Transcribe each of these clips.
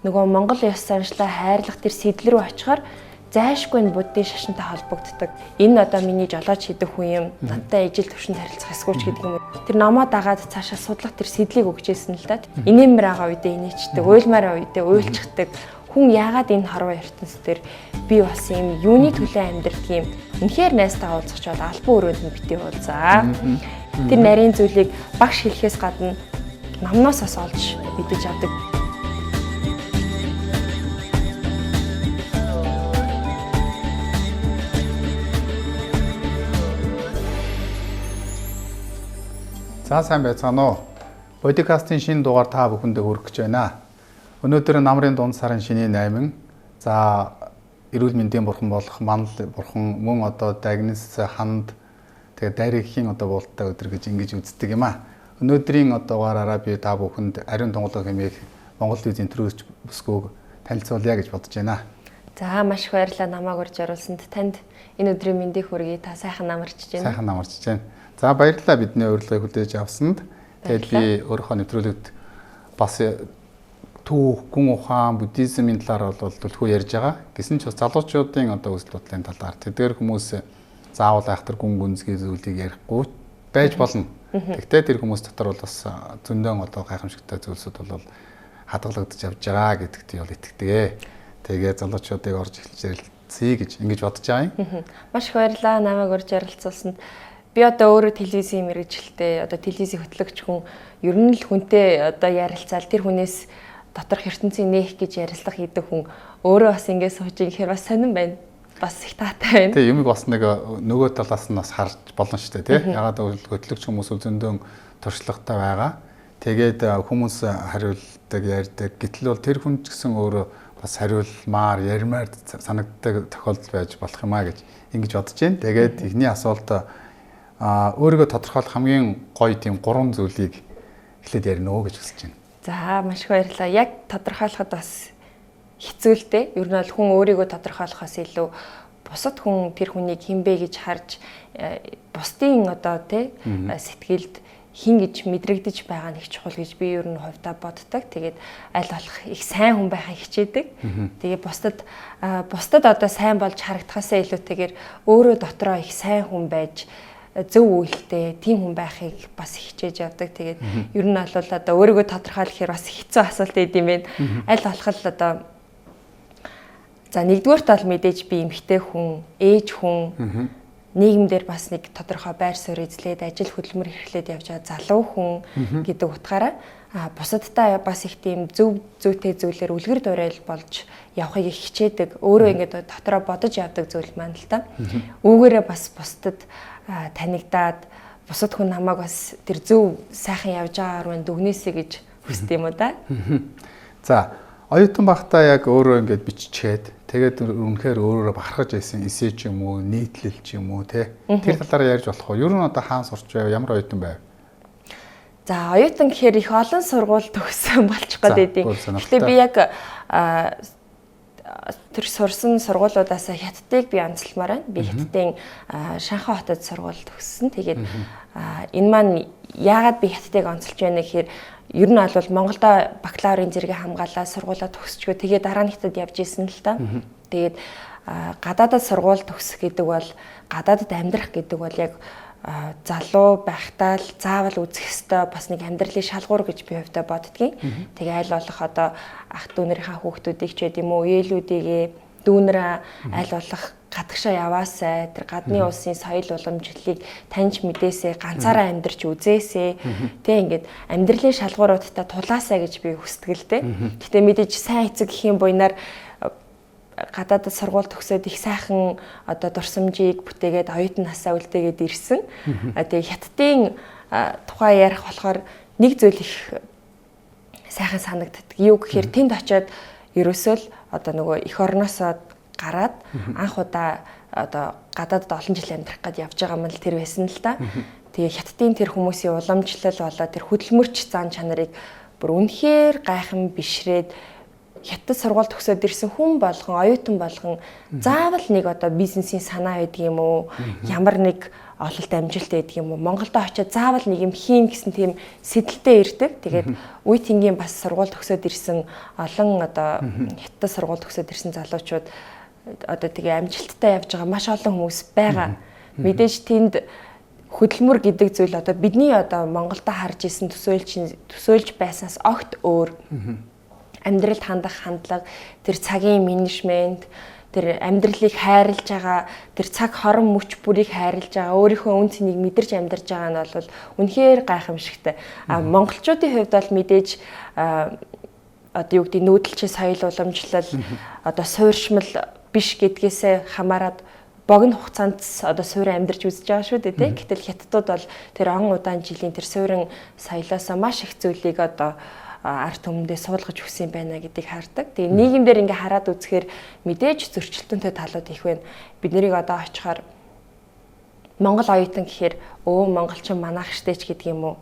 нөгөө Монгол ёс заншлаа хайрлах тэр сэтэл рүү очихоор зайшгүй энэ буддийн шашинтай холбогддог. Энэ одоо миний жолооч хийдэг хүн юм. Надтай ижил төвшөнд харилцах эсгүүч гэдэг юм. Тэр номоо дагаад цаашаа судлах тэр сэдлийг өгчээсэн л да. Инээмэр байгаа үедээ инээчдэг, уйлмаар үедээ уйлчихдаг. Хүн яагаад энэ хорвоо ертөнц дээр би бас юм юуны төлөө амьдрэх юм. Үнэхээр найстайгаа уулзах бол албан өрөөнд нь битээ уулзаа. Тэр нарийн зүйлийг багш хэлэхээс гадна номноос бас олж мэдэж авдаг. За сайн байцгаана уу. Бодикастын шинэ дугаар та бүхэндээ хүргэж байна. Өнөөдөр намрын дунд сарын шинийн 8. За эрүүл мэндийн бурхан болох манал бурхан мөн одоо Дагнис ханд тэгээ дайргийн одоо буулттай өдөр гэж ингэж үздэг юм аа. Өнөөдрийн дугаараараа би та бүхэнд ариун тунгалаг хэмээх Монгол Визийн төрөөсч бүсгүйг танилцуулъя гэж бодож байна. За маш их баярлалаа намайг урьж оруулсанд. Танд энэ өдрийн мэндийг хүргэе. Та сайхан намарч байна. Сайхан намарч байна. За баярлалаа бидний урилгыг хүлээж авсанд. Тэгээд би өөрийнхөө нэвтрүүлэгт бас түүх, гүн ухаан, буддизмын талаар бол төлхөө ярьж байгаа. Гэсэн ч бас залуучуудын одоо үзэл бодлын талаар тэдгээр хүмүүс заавал айхтар гүн гүнзгий зүйлийг ярихгүй байж болно. Тэгтээ тэр хүмүүс дотор бол бас зөндөн одоо гайхамшигтай зүйлсүүд бол хадгалагдаж явж байгаа гэдэгт бол итгэдэг. Тэгээ залуучуудыг орж эхэлж ярилцъя гэж ингэж бодож байгаа юм. Маш их баярлалаа намайг урьж оролцуулсанд. Би одоо өөрөө телевизийн мэргэжилтэй одоо телевизийн хөтлөгч хүн ер нь л хүнтэй одоо ярилцаал тэр хүнээс доторх ертөнцийн нээх гэж ярилцлага хийдэг хүн өөрөө бас ингэж сууж ихээр бас сонирн байна. Бас их таатай байна. Тэгээ юмыг бас нэг нөгөө талаас нь бас харж болно шүү дээ тий. Ягаад гэвэл хөтлөгч хүмүүс зөндөн туршлагатай байгаа. Тэгээд хүмүүс хариулдаг ярьдаг. Гэтэл бол тэр хүн ч гэсэн өөрөө бас хариулмаар ярмаар санагддаг тохиолдол байж болох юм а гэж ингэж бодож байна. Тэгээд эхний асуулт өөрийгөө тодорхойлох хамгийн гоё тийм 3 зүйлийг эхлээд ярина уу гэж хүсэж байна. За маш их баярлалаа. Яг тодорхойлоход бас хэцүү л дээ. Ер нь бол хүн өөрийгөө тодорхойлохоос илүү бусад хүн тэр хүнийг хинбэ гэж харж бусдын одоо тий сэтгэлд хин гэж мэдрэгдэж байгаа нэг чухал гэж би ер нь хувьдаа боддог. Тэгээд аль болох их сайн хүн байхыг хичээдэг. Тэгээд бусдад одоо сайн болж харагдахаасаа илүүтэйгээр өөрөө дотроо их сайн хүн байж зөв үйлдэл тийм хүн байхыг бас хичээж явдаг. Тэгээд ер нь бол одоо өөрийгөө тодорхойлох хэрэг бас хэцүү асуулт байд юм байна. Аль болох л одоо за нэгдүгээрт бол мэдээж би эмэгтэй хүн, ээж хүн, нийгэмдэр бас нэг тодорхой байр суурь эзлээд ажил хөдөлмөр эрхлээд явж байгаа залуу хүн гэдэг утгаараа бусадтай бас их тийм зүйтэй зүйлээр үлгэр дуурайл болж явахыг их хичээдэг. Өөрөө ингээд дотроо бодож явдаг зүйл маань л та. Үүгээрээ бас бусдад танигдаад бусад хүн намайг бас тэр зөв сайхан явж байгаагаар нь дүгнээсэй гэж хүсдэг юм уу да. За оюутан багтаа яг өөрөө ингээд биччихэд тэгээд үнэхээр өөрөөрөө бахархаж байсан эсэ ч юм уу, нийтлэл ч юм уу те. Тэр талаараа ярьж болох уу? Ер нь одоо хаан сурч байв, ямар оюутан байв? За оюутан гэхээр их олон сургууль төгссөн болчих гээд байдیں۔ Гэтэ би яг тэр сурсан сургуулиудаас хятадыг би онцлмаар байна. Би хятадын Шанхай хотод сургууль төгссөн. Тэгээд энэ маань яагаад би хятадыг онцолж байна гэхээр ер нь бол Монголда бакалаврын зэрэгээ хамгаалаад сургуулаа төгсчгөө тэгээд дараа нь хятад явж исэн л та. Тэгээд гадаадад сургууль төгсөх гэдэг бол гадаадад амьдрах гэдэг бол яг залуу байхдаа л заавал үзэх ёстой бас нэг амьдралын шалгуур гэж би хувьдаа боддгийн. Тэгээ аль болох одоо ах дүүнэрийнхээ хүүхдүүдийг ч гэдэм үү, ээлүүдийгээ дүүнэрээ аль болох гадагшаа яваасай, тэр гадны улсын соёл уламжлалыг таньж мэдээсэй, ганцаараа амьдарч үзээсэй. Тэ ингээд амьдралын шалгууруудтай тулаасай гэж би хүсдэг л дээ. Гэтэ мэдээж сайн эцэг гэхийн буйнаар гадаадд сургууль төгсөөд их сайхан одоо дурсамжийг бүтээгээд оюутан насаа үлдээгээд ирсэн. Тэгээ хятадын тухай ярих болохоор нэг зүйл их сайхан санагддаг. Юу гэхээр тэнд очиод ерөөсөө л одоо нөгөө эх орноосоо гараад анх удаа одоо гадаадд олон жил амьдрах гээд явж байгаа юм л тэр байсан л та. Тэгээ хятадын тэр хүмүүсийн уламжлал болоо тэр хөдөлмөрч зан чанарыг бүр үнэхээр гайхан бишрээд хятад сургууль төгсөөд ирсэн хүн болгон, оюутан болгон заавал нэг одоо бизнесийн санаа байдаг юм уу? Ямар нэг ололт амжилттай гэдэг юм уу. Монголд очиод заавал нэг юм хийн гэсэн тийм сэдэлтэй ирдэг. Тэгээд үе тэнгийн бас сургууль төгсөөд ирсэн олон одоо хятад сургууль төгсөөд ирсэн залуучууд одоо тэгээ амжилттай явж байгаа маш олон хүмүүс байгаа. Мэдээж тэнд хөдөлмөр гэдэг зүйл одоо бидний одоо Монголда харж исэн төсөөлж байснаас огт өөр. Амьдралд хандах хандлага, тэр цагийн менежмент, тэр амьдралыг хайрлаж байгаа, тэр цаг хорон мөч бүрийг хайрлаж байгаа, өөрийнхөө үн цэнийг мэдэрч амьдарч байгаа нь бол үнэхээр гайхамшигтай. Монголчуудын хувьд бол мэдээж одоо юу гэдэг нүүдэлчин соёл уламжлал, одоо суурьшмал биш гэдгээсээ хамаарат богино хугацаанд одоо суурин амьдарч үзэж байгаа шүү дээ тий. Гэтэл хятадууд бол тэр он удаан жилийн тэр суурин соёлоосоо маш их зүйлийг одоо арт өмнөдөө суулгаж өгсөн байна гэдгийг хардаг. Тэгээ нийгэмдэр ингээ хараад үзэхээр мэдээж зөрчилдөөнтэй талууд их байна. Бид нарыг одоо очихоор Монгол оюутан гэхээр монголчин манайх штеч гэдэг юм уу.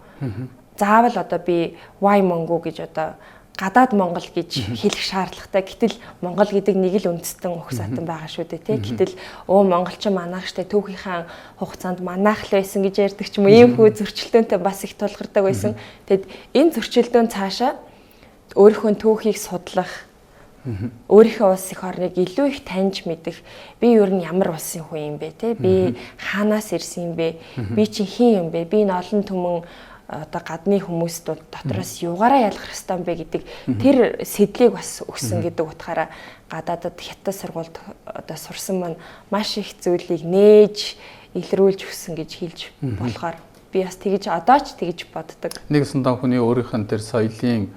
Заавал одоо би why Mongo гэж одоо гадаад Монгол гэж хэлэх шаардлагатай. Гэтэл Монгол гэдэг нэг л үндэстэн угсаатан байгаа шүү дээ тий. Гэтэл монголчин манайх штэ түүхийнхаа хугацаанд манайх л байсан гэж ярьдаг ч юм уу. Ийм хүү зөрчилдөөнтэй бас их тулгардаг байсан. Тэгэд энэ зөрчилдөөн цаашаа өөрийнхөө түүхийг судлах, өөрийнхөө улс их орныг илүү их таньж мэдэх, би ер нь ямар улсын хүн юм бэ тий. Би хаанаас ирсэн юм бэ? Би чи хэн юм бэ? Би энэ олон түмэн одоо гадны хүмүүст дотроос юугаараа ялгах ёстой юм бэ гэдэг тэр сэдлийг бас өгсөн гэдэг утгаараа гадаадад хятад сургуульд одоо сурсан маань маш их зүйлийг нээж илрүүлж өгсөн гэж хэлж болохоор би бас тэгж одоо ч тэгж боддог. Нэг сандаа хүний өөрийнх нь тэр соёлын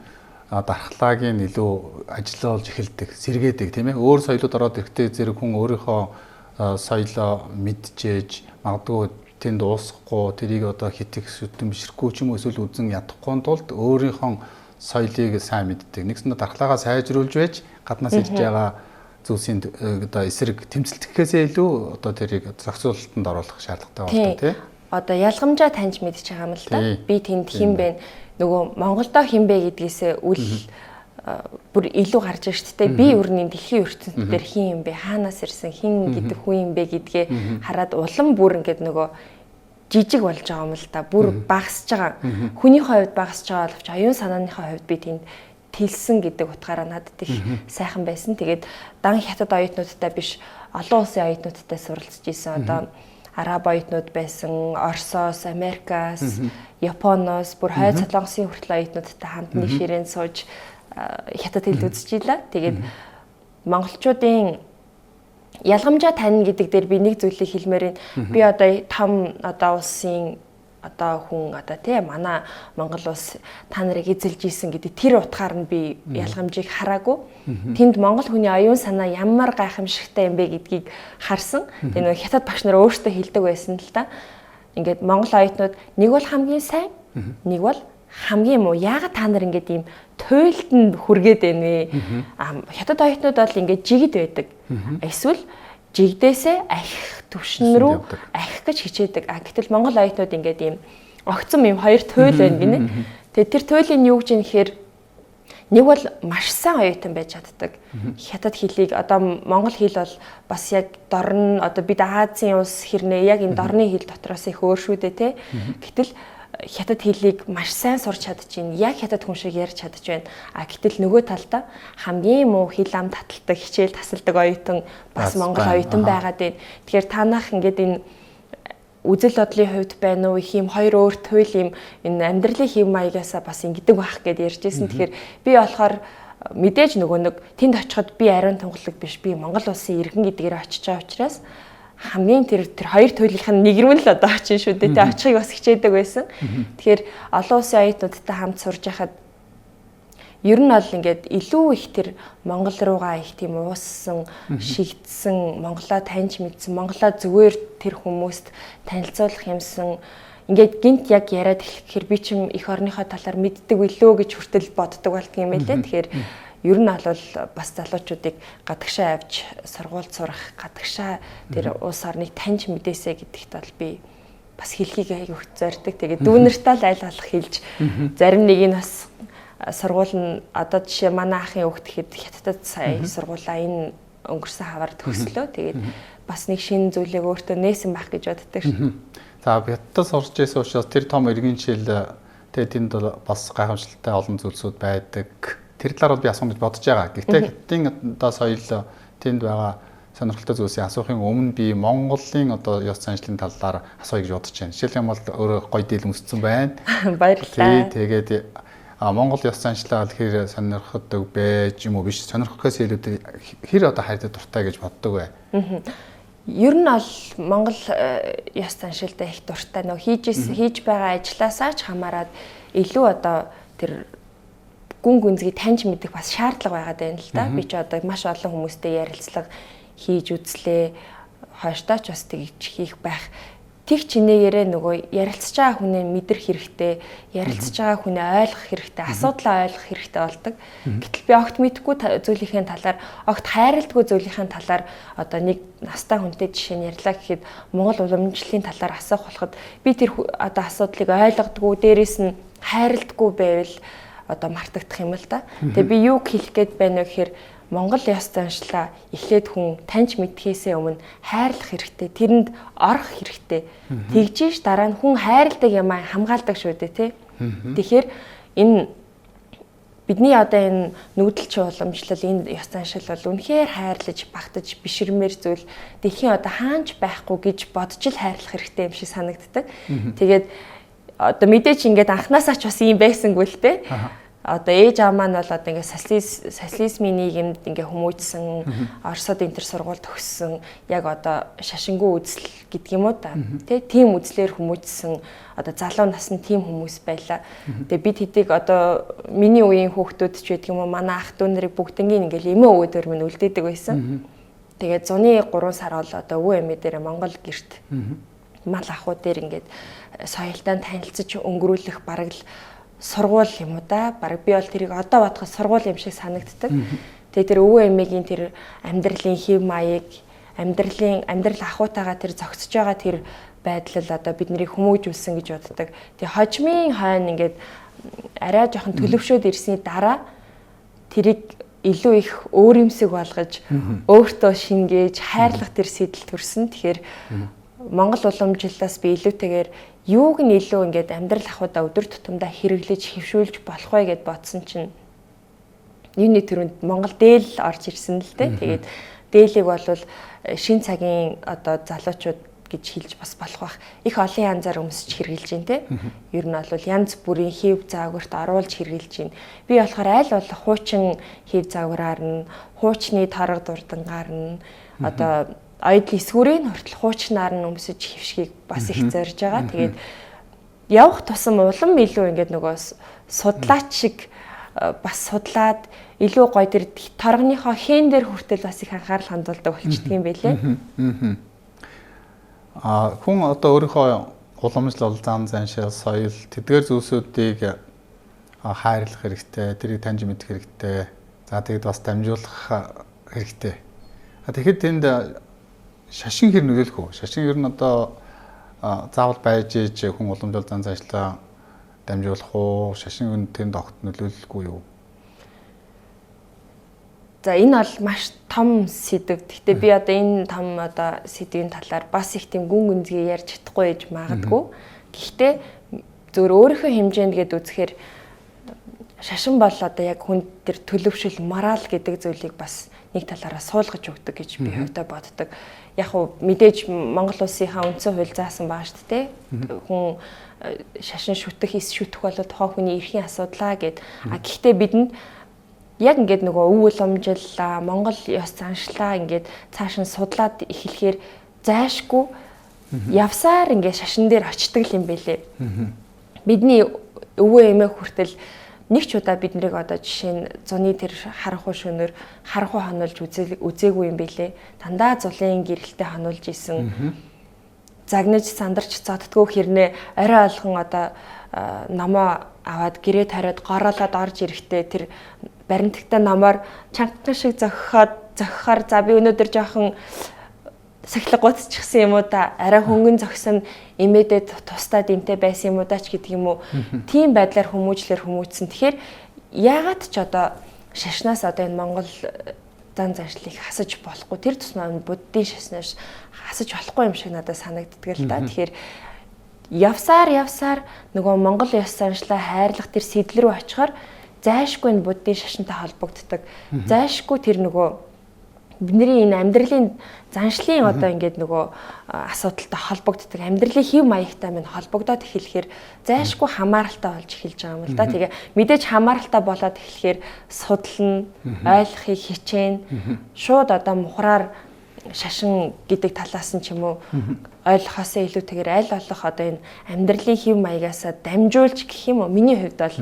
дархлааг нь илүү ажиллуулж эхэлдэг, сэргээдэг тийм ээ. Өөр соёлууд ороод ирэхдээ зэрэг хүн өөрийнхөө соёлоо мэдчихэж магадгүй тэнд уусахгүй тэрийг одоо хитэх сүтэмжрэхгүй ч юм уу эсвэл үзэн ядахгүй тулд өөрийнхөө соёлыг сайн мэддэг. Нэгсэндээ дархлаагаа сайжруулж байж гаднаас ирж байгаа зүйлсийн одоо эсрэг тэмцэлтгэхээсээ илүү одоо тэрийг зохицуулалтанд оруулах шаардлагатай болдог тийм. Одоо ялгамжаа таньж мэдж байгаа юм л да. Би тэнд хэн бэ? Нөгөө Монголдо хэн бэ гэдгээсээ үл бүр илүү гарч ир штэ. Би өрний дэлхийн ертөнцийн дээр хэн юм бэ? Хаанаас ирсэн? Хэн гэдэг хүн юм бэ гэдгээ хараад улам бүр ингээд нөгөө жижиг болж байгаа юм л да. Бүр багасж байгаа. Хүний хувьд багасж байгаа боловч оюун санааныхаа хувьд би тэнд тэлсэн гэдэг утгаараа надад их сайхан байсан. Тэгээд дан хятад оюутнуудтай биш олон улсын оюутнуудтай суралцж исэн. Одоо араб оюутнууд байсан, Оросоос, Америкаас, Японоос, бүр хойд солонгосын хүртэл оюутнуудтай хамт нэг ширээнд сууж хятад хэл үзэж илаа. Тэгээд монголчуудын ялгамжаа тань гэдэг дээр би нэг зүйлийг хэлмээр байна. Би одоо том одоо улсын одоо хүн одоо тий манай Монгол улс та нарыг эзэлж ийсэн гэдэг тэр утгаар нь би ялгамжийг хараагүй. Тэнд монгол хүний оюун санаа ямар гайхамшигтай юм бэ гэдгийг харсан. Тэгээ нэг хятад багш нар өөрсдөө хэлдэг байсан л та. Ингээд монгол оюутнууд нэг бол хамгийн сайн, нэг бол хамгийн муу. Яагаад та нар ингээд ийм туйлтанд хүргээд байна вэ? Хятад оюутнууд бол ингээд жигд байдаг. Эсвэл жигдээсээ ахих төвшин рүү ахих гэж хичээдэг. Гэтэл монгол оюутнууд ингээд ийм огцом ийм хоёр туйл байна гинэ. Тэгээ тэр туйлын юу гэж юм гэхээр нэг бол маш сайн оюутан байж чаддаг. Хятад хэлийг одоо монгол хэл бол бас яг дорн одоо бид Азийн улс хэрнээ яг энэ дорны хэл дотроос их өөр шүү дээ тий. Гэтэл хятад хэлийг маш сайн сурч чадчихээн. Яг хятад хүн шиг ярьж чадчихвэн. Гэтэл нөгөө талдаа хамгийн муу хэл ам таталдаг, хичээл тасалдаг оюутан бас монгол оюутан байгаад байна. Тэгэхээр танах ингээд энэ үзэл бодлын хувьд байна уу их юм хоёр өөр туйл юм энэ амьдралын хэв маягаасаа бас ингэдэг байх гэд ярьжсэн. Тэгэхээр би болохоор мэдээж нөгөө нэг тэнд очиход би ариун тунгалаг биш, би Монгол улсын иргэн гэдгээр очиж байгаа учраас хамгийн тэр хоёр туйлынхын нэгрүүн л одоо очин шүү дээ. Тэ очихыг бас хичээдэг байсан. Тэгэхээр олон улсын оюутнуудтай хамт сурж байхад ер нь бол ингээд илүү их тэр Монгол руугаа их тийм ууссан, шигдсэн, Монголоо таньж мэдсэн, Монголоо зүгээр тэр хүмүүст танилцуулах юмсан. Ингээд гинт яг яриад эхлэхээр би чим их орныхоо талаар мэддэг билүү гэж хүртэл боддог болтгийм байлээ. Тэгэхээр ер нь бол бас залуучуудыг гадагшаа авч сургуульд сурах, гадагшаа тэр улс орныг таньж мэдээсэй гэдэгт бол би бас хэлхийг аяг өгч зорддог. Тэгээд дүүнэртээ л аль болох хэлж зарим нэг нь бас сургууль нь одоо жишээ манай ахын хүүхд гэхэд хятадд сая сургуулаа энэ өнгөрсөн хавар төгслөө. Тэгээд бас нэг шинэ зүйлийг өөртөө нээсэн байх гэж боддог шүү. За Хятадд сурч байсан учраас тэр том эргэн жишээл тэгээд тэнд бас гайхамшигтай олон зүйлсүүд байдаг. Тэр талаар бол би асуух гэж бодож байгаа. Гэхдээ Хятадын одоо соёл тэнд байгаа сонирхолтой зүйлсийг асуухын өмнө би Монголын одоо ёс заншлын талаар асууя гэж бодож байна. Жишээлбэл бол өөрөө гоё дийл өмссөн байна. Баярлалаа. Тэгээд Монгол ёс заншлаа хэр сонирхдаг байж юм уу биш сонирхохоос илүү хэр одоо хайртай дуртай гэж боддог вэ? Ер нь бол Монгол ёс заншилтай их дуртай хийж байгаа ажилласаа ч хамаарат илүү одоо тэр гүн гүнзгий таньж мэдэх бас шаардлага байгаад байна л да. Би ч одоо маш олон хүмүүстэй ярилцлага хийж үзлээ. Хойштоо ч бас тэгж хийх байх. Тэг чинээгээрээ нөгөө ярилцж байгаа хүнээ мэдрэх хэрэгтэй, ярилцж байгаа хүнээ ойлгох хэрэгтэй, асуудлаа ойлгох хэрэгтэй болдог. Гэтэл би огт мэдэхгүй зүйлийнхээ талаар, огт хайрладгүй зүйлийнхээ талаар одоо нэг настай хүнтэй жишээ нь ярьлаа гэхэд Монгол уламжлалын талаар асуух болоход би тэр одоо асуудлыг ойлгодгүй, дээрээс нь хайрладгүй байвал одоо мартагдах юм л да. Тэгээ би юу хэлэх гээд байна вэ гэхээр Монгол ёс заншлаа эхлээд хүн таньж мэдхээсээ өмнө хайрлах хэрэгтэй, тэрэнд орох хэрэгтэй. Тэгжиж дараа нь хүн хайрладаг юм хамгаалдаг шүү дээ, тий. Тэгэхээр энэ бидний одоо энэ нүүдэлчин уламжлал, энэ ёс заншил бол үнэхээр хайрлаж, багтаж, биширмээр зүйл дэлхийн одоо хаанч байхгүй гэж бодож л хайрлах хэрэгтэй юм шиг санагддаг. Тэгээд одоо мэдээч ингээд анханасаа ч бас ийм байсангүй л дээ. Одоо ээж аав маань бол одоо ингээ социализмын нийгэмд ингээ хүмүүжсэн, Оросод энтер сургууль төгссөн, яг одоо шашингүй үзэл гэдэг юм уу та. Тэ тийм үзлэр хүмүүжсэн одоо залуу насны тийм хүмүүс байлаа. Тэгээ бид хэдийг одоо миний үеийн хүүхдүүд ч байдаг юм уу, манай ах дүү нарыг бүгднийг ингээл эмээ өвөдөр минь үлдээдэг байсан. Тэгээд зуны 3 сар бол одоо өвөө эмээ дээр Монгол гэрт мал ахуй дээр ингээд соёлтой танилцаж өнгөрүүлэх бараг л сургууль юм уу да. Бараг би бол тэрийг одоо бодоход сургууль юм шиг санагддаг. Тэгээ тэр өвөө эмээгийн тэр амьдралын хэв маяг, амьдрал ахуйтайгаа тэр зохицож байгаа тэр байдал одоо биднийг хүмүүжүүлсэн гэж боддог. Тэгээ хожмын хойно ингээд арай жоохон төлөвшөөд ирсний дараа тэрийг илүү их өөрөмсөг болгож өөртөө шингээж хайрлах тэр сэтэл төрсөн. Тэгэхээр Монгол уламжлалаас би илүүтэйгээр юуг нь илүү ингээд амьдрал ахуйдаа өдөр тутамдаа хэрэглэж хөвшүүлж болох вэ гэд бодсон чинь юуны төрөнд Монгол дээл орж ирсэн л дээ. Тэгээд дээлийг бол шин цагийн одоо залуучууд гэж хэлж бас болох бах. Их олон янзаар өмсөж хэрэгжилж байна те. Ер нь бол янз бүрийн хэв заагварт оруулж хэрэгжилж байна. Би болохоор аль болох хуучин хэв заагвараар нь, хуучны торог дурдангаар нь одоо ойдл эсвүрийн хүртэл хуучнаар нь өмсөж хөвшгийг бас их зорж байгаа. Тэгээд явах тусам улам илүү ингээд нөгөө судлаач шиг бас судлаад илүү гоё тэр торгоныхоо хэн дээр хүртэл бас их анхаарал хандуулдаг болчихдөг юм байлээ. Хүн одоо өөрийнхөө уламжлал, зан заншил, соёл тэдгээр зүйлсүүдийг хайрлах хэрэгтэй, тэрийг таньж мэдэх хэрэгтэй. За тэгэд бас дамжуулах хэрэгтэй. Тэгэхэд тэнд шашин хэр нөлөөлөх вэ? Шашин ер нь одоо заавал байж ээж хүн уламжлал зан заншлаа дамжуулах уу? Шашин ер нь тэнд огт нөлөөлөхгүй юу? За энэ бол маш том сэдв. Гэхдээ би одоо энэ том одоо сэдвийн талаар бас их тийм гүн гүнзгий ярьж чадахгүй гэж магадгүй. Гэхдээ зөвөр өөрийнхөө хэмжээнд гээд үзэхээр шашин бол одоо яг хүн тэр төлөвшил, мораль гэдэг зүйлийг бас нэг талаараа суулгаж өгдөг гэж би хувьдаа боддог. Яг уу мэдээж Монгол улсынхаа үндсэн хууль заасан байгаа шүү дээ. Хүн шашин шүтэх, эс шүтэх бол тухайн хүний эрхийн асуудлаа гэд. Гэхдээ бидэнд яг ингээд нөгөө өв уламжлалаа, Монгол ёс заншлаа ингээд цааш нь судлаад эхлэхээр зайшгүй явсаар ингээд шашин дээр очдөг юм бэлээ. Бидний өвөө эмээ хүртэл нэг ч удаа бид нарыг одоо жишээ нь зуны тэр харанхуй шөнөөр харанхуй хонолж үзээгүй юм бэлээ. Дандаа зулын гэрэлтэй хонолж исэн. Загнаж сандарч цодтгөө хэрнээ орой олхон одоо номоо аваад гэрээ тариад гороолоод орж ирэхдээ тэр баримтагтай номоор чанган шиг зогхохоор за би өнөөдөр жоохон сахилга гуцчихсан юм уу да, арай хөнгөн зогсон эмээдээ тусдаа дэмтэй байсан юм уу да ч гэдэг юм уу. Тийм байдлаар хүмүүжсэн. Тэгэхээр яагаад ч одоо шашнаас одоо энэ Монгол зан заншлыг хасаж болохгүй, тэр тусмаа буддийн шашнаас хасаж болохгүй юм шиг надад санагддаг л да. Тэгэхээр явсаар нөгөө Монгол ёс заншлаа хайрлах тэр сэтэл рүү очихоор зайшгүй энэ буддийн шашинтай холбогддог. Зайшгүй тэр нөгөө бидний энэ амьдралын заншлын одоо ингээд нөгөө асуудалтай холбогддог. Амьдралын хэв маягтай минь холбогдоод эхлэхээр зайшгүй хамааралтай болж эхэлж байгаа юм л да. Тэгээ мэдээж хамааралтай болоод эхлэхээр судлана, ойлгохыг хичээнэ. Шууд одоо мухраар шашин гэдэг талаас нь ч юм уу ойлгохоосоо илүүтэйгээр аль болох одоо энэ амьдралын хэв маягаасаа дамжуулж гэх юм уу миний хувьд бол